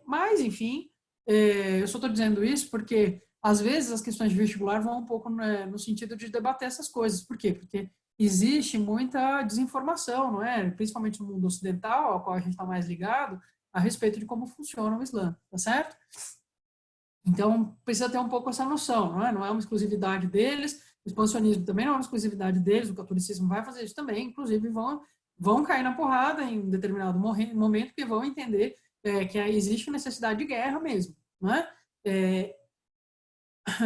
Mas, enfim, eu só estou dizendo isso porque, às vezes, as questões de vestibular vão um pouco no sentido de debater essas coisas. Por quê? Porque existe muita desinformação, não é? Principalmente no mundo ocidental, ao qual a gente está mais ligado, a respeito de como funciona o Islã, tá certo? Então, precisa ter um pouco essa noção, não é? Não é uma exclusividade deles, o expansionismo também não é uma exclusividade deles, o catolicismo vai fazer isso também, inclusive vão cair na porrada em determinado momento, porque vão entender que existe necessidade de guerra mesmo, não é?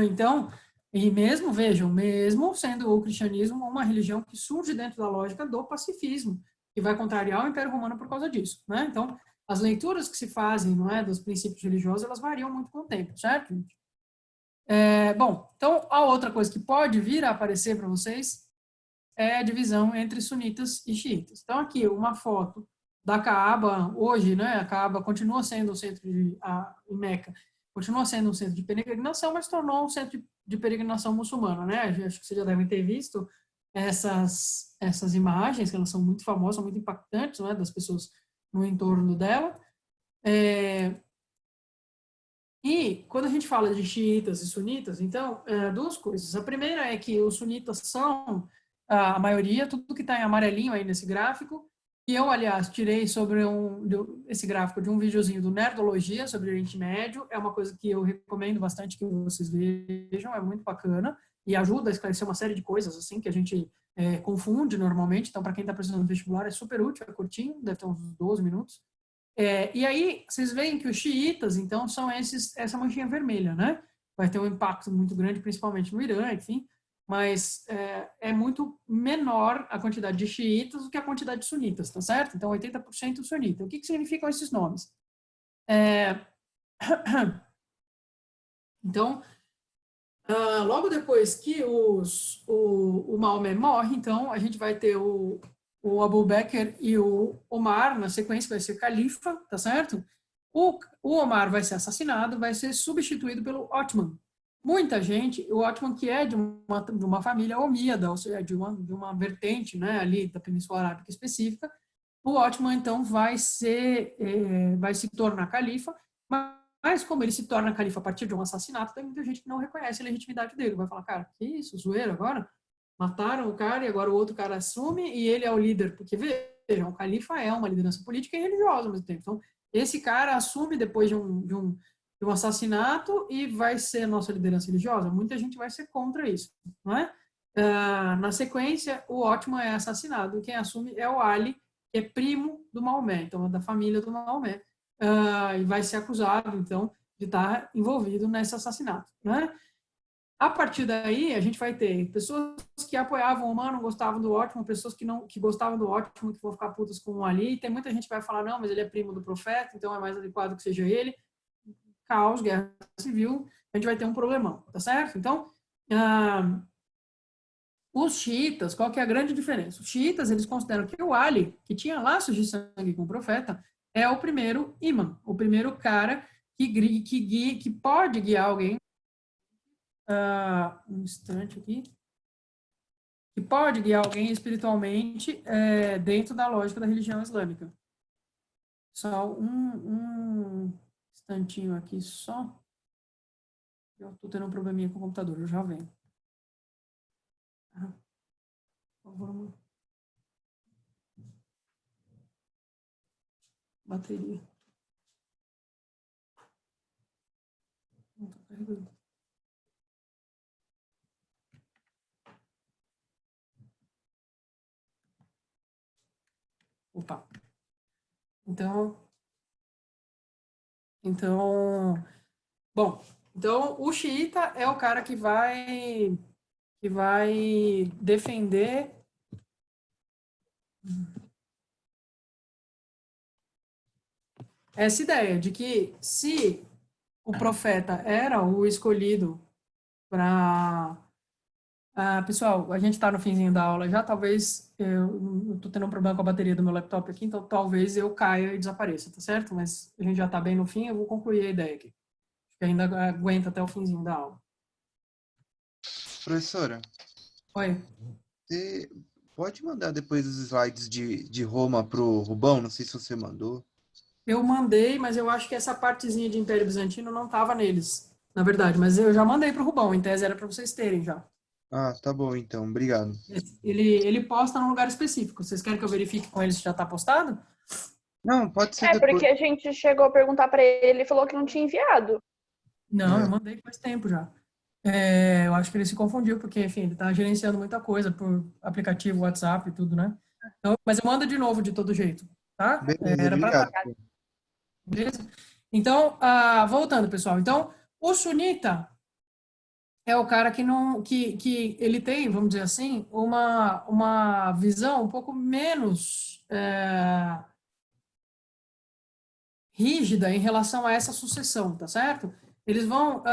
Então, e mesmo, vejam, mesmo sendo o cristianismo uma religião que surge dentro da lógica do pacifismo, que vai contrariar o Império Romano por causa disso, né? Então, as leituras que se fazem, não é, dos princípios religiosos, elas variam muito com o tempo, certo, gente? Bom, então, a outra coisa que pode vir a aparecer para vocês é a divisão entre sunitas e xiitas. Então, aqui, uma foto da Caaba, hoje, né, a Caaba continua sendo o centro em Meca, continua sendo um centro de peregrinação, mas tornou um centro de peregrinação muçulmana, né? Acho que vocês já devem ter visto essas imagens, que elas são muito famosas, são muito impactantes, né, das pessoas no entorno dela. E quando a gente fala de xiitas e sunitas, então, duas coisas. A primeira é que os sunitas são a maioria, tudo que está em amarelinho aí nesse gráfico, e eu, aliás, tirei sobre esse gráfico de um videozinho do Nerdologia sobre o Oriente Médio, é uma coisa que eu recomendo bastante que vocês vejam, é muito bacana, e ajuda a esclarecer uma série de coisas, assim, que a gente confunde normalmente, então, para quem está precisando do vestibular, é super útil, é curtinho, deve ter uns 12 minutos. E aí, vocês veem que os xiitas, então, são essa manchinha vermelha, né? Vai ter um impacto muito grande, principalmente no Irã, enfim, mas é muito menor a quantidade de xiitas do que a quantidade de sunitas, tá certo? Então, 80% sunita. O que significam esses nomes? Então, logo depois que o Maomé morre, então, a gente vai ter o Abu Bakr e o Omar, na sequência vai ser califa, tá certo? O Omar vai ser assassinado, vai ser substituído pelo Othman. Muita gente, o Othman que é de uma família omíada, ou seja, de uma vertente, né, ali da Península Arábica específica, o Othman então vai se tornar califa, mas como ele se torna califa a partir de um assassinato, tem muita gente que não reconhece a legitimidade dele, vai falar, cara, que isso, zoeira agora? Mataram o cara e agora o outro cara assume e ele é o líder, porque vejam, o califa é uma liderança política e religiosa ao mesmo tempo. Então, esse cara assume depois de um assassinato e vai ser nossa liderança religiosa. Muita gente vai ser contra isso, não é? Na sequência, o Otman é assassinado. Quem assume é o Ali, que é primo do Maomé, então é da família do Maomé, e vai ser acusado, então, de estar envolvido nesse assassinato, né? A partir daí, a gente vai ter pessoas que apoiavam o Oman, não gostavam do Otman, pessoas que gostavam do Otman, que vão ficar putas com o Ali, e tem muita gente que vai falar, não, mas ele é primo do profeta, então é mais adequado que seja ele. Caos, guerra civil, a gente vai ter um problemão, tá certo? Então, os xiitas, qual que é a grande diferença? Os xiitas, eles consideram que o Ali, que tinha laços de sangue com o profeta, é o primeiro imã, o primeiro cara que pode guiar alguém, um instante aqui, que pode guiar alguém espiritualmente dentro da lógica da religião islâmica. Só um instantinho aqui só. Eu estou tendo um probleminha com o computador, eu já venho. Por favor. Bateria. Não está carregando. Opa. Bom, então o xiita é o cara que vai defender essa ideia de que se o profeta era o escolhido para pessoal, a gente está no finzinho da aula já, talvez eu estou tendo um problema com a bateria do meu laptop aqui, então talvez eu caia e desapareça, tá certo? Mas a gente já está bem no fim, eu vou concluir a ideia aqui. Acho que ainda aguenta até o finzinho da aula. Professora, Oi. você pode mandar depois os slides de Roma pro Rubão? Não sei se você mandou. Eu mandei, mas eu acho que essa partezinha de Império Bizantino não estava neles, na verdade, mas eu já mandei para o Rubão, em tese era para vocês terem já. Ah, tá bom então, obrigado. Ele posta num lugar específico. Vocês querem que eu verifique com ele se já está postado? Não, pode ser depois. Porque a gente chegou a perguntar para ele e falou que não tinha enviado. Não, eu mandei faz tempo já. Eu acho que ele se confundiu, porque, enfim, ele está gerenciando muita coisa por aplicativo, WhatsApp e tudo, né? Então, mas eu mando de novo de todo jeito, tá? Beleza, Era para obrigado. estar. Beleza? Então, voltando, pessoal. Então, o sunita é o cara que ele tem, vamos dizer assim, uma visão um pouco menos rígida em relação a essa sucessão, tá certo? Eles vão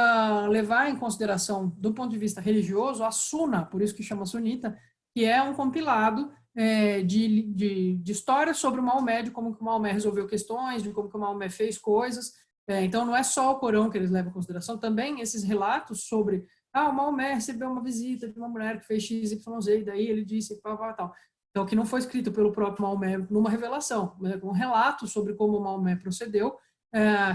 levar em consideração, do ponto de vista religioso, a Suna, por isso que chama sunita, que é um compilado de histórias sobre o Maomé, de como que o Maomé resolveu questões, de como que o Maomé fez coisas. Então, não é só o Corão que eles levam em consideração, também esses relatos sobre o Maomé recebeu uma visita de uma mulher que fez X, Y, Z, e daí ele disse tal. Então, que não foi escrito pelo próprio Maomé numa revelação, mas um relato sobre como o Maomé procedeu,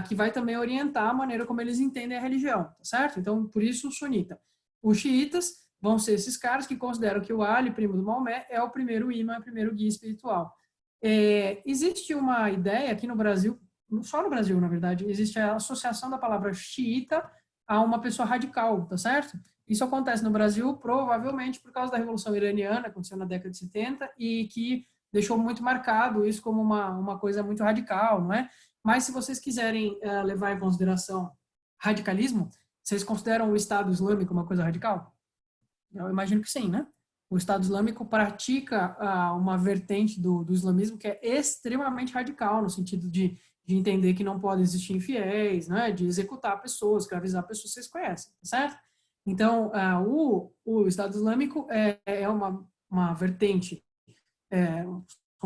que vai também orientar a maneira como eles entendem a religião, tá certo? Então, por isso o sunita. Os xiitas vão ser esses caras que consideram que o Ali, primo do Maomé, é o primeiro imã, o primeiro guia espiritual. Existe uma ideia aqui no Brasil, só no Brasil, na verdade, existe a associação da palavra xiita a uma pessoa radical, tá certo? Isso acontece no Brasil, provavelmente por causa da Revolução Iraniana, que aconteceu na década de 70, e que deixou muito marcado isso como uma coisa muito radical, não é? Mas se vocês quiserem levar em consideração radicalismo, vocês consideram o Estado Islâmico uma coisa radical? Eu imagino que sim, né? O Estado Islâmico pratica uma vertente do islamismo que é extremamente radical, no sentido de entender que não podem existir infiéis, né? De executar pessoas, escravizar pessoas, vocês conhecem, tá certo? Então, o Estado Islâmico é uma vertente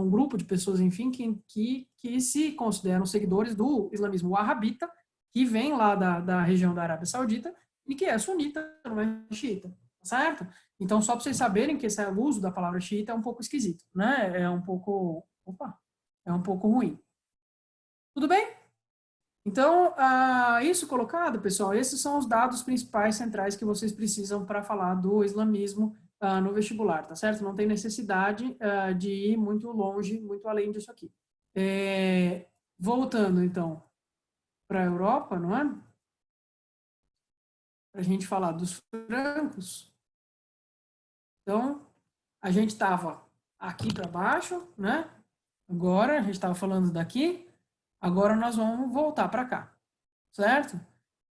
um grupo de pessoas, enfim, que se consideram seguidores do islamismo wahhabita, que vem lá da região da Arábia Saudita e que é sunita, não é xiita, tá certo? Então, só para vocês saberem que esse uso da palavra xiita é um pouco esquisito, né? É um pouco, é um pouco ruim. Tudo bem? Então, isso colocado, pessoal, esses são os dados principais centrais que vocês precisam para falar do islamismo no vestibular, tá certo? Não tem necessidade de ir muito longe, muito além disso aqui. Voltando, então, para a Europa, não é? Para a gente falar dos francos. Então, a gente estava aqui para baixo, né? Agora, a gente estava falando daqui. Agora, nós vamos voltar para cá, certo?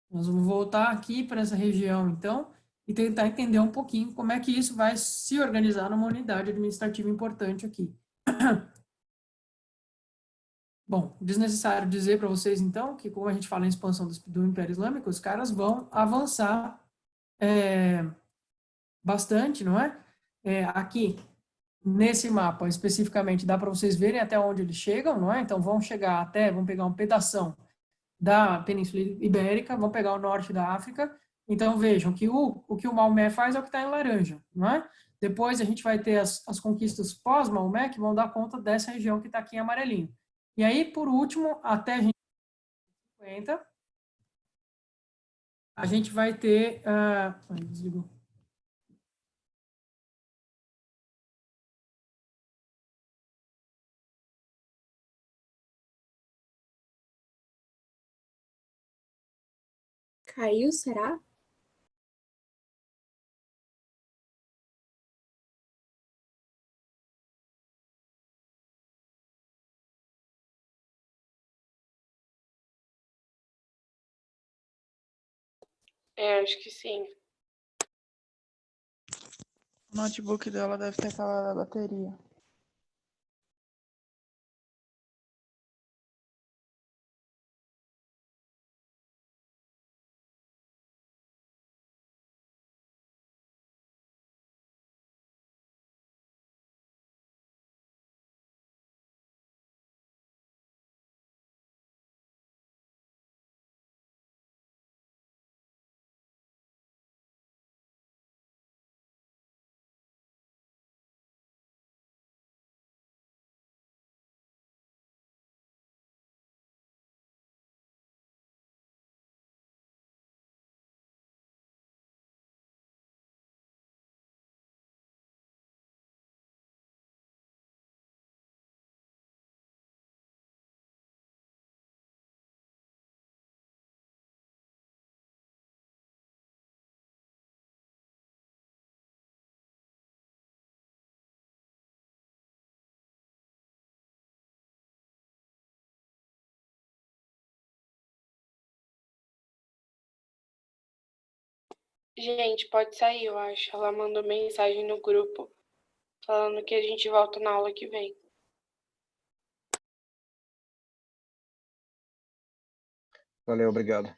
Nós vamos voltar aqui para essa região, então, e tentar entender um pouquinho como é que isso vai se organizar numa unidade administrativa importante aqui. Bom, desnecessário dizer para vocês, então, que como a gente fala em expansão do Império Islâmico, os caras vão avançar bastante, não é? Aqui, nesse mapa, especificamente, dá para vocês verem até onde eles chegam, não é? Então, vão chegar até, vão pegar um pedação da Península Ibérica, vão pegar o norte da África. Então, vejam que o que o Maomé faz é o que está em laranja, não é? Depois a gente vai ter as conquistas pós-Maomé, que vão dar conta dessa região que está aqui em amarelinho. E aí, por último, até a gente 50, a gente vai ter... desligou. Caiu, será? Acho que sim. O notebook dela deve ter acabado a bateria. Gente, pode sair, eu acho. Ela mandou mensagem no grupo falando que a gente volta na aula que vem. Valeu, obrigado.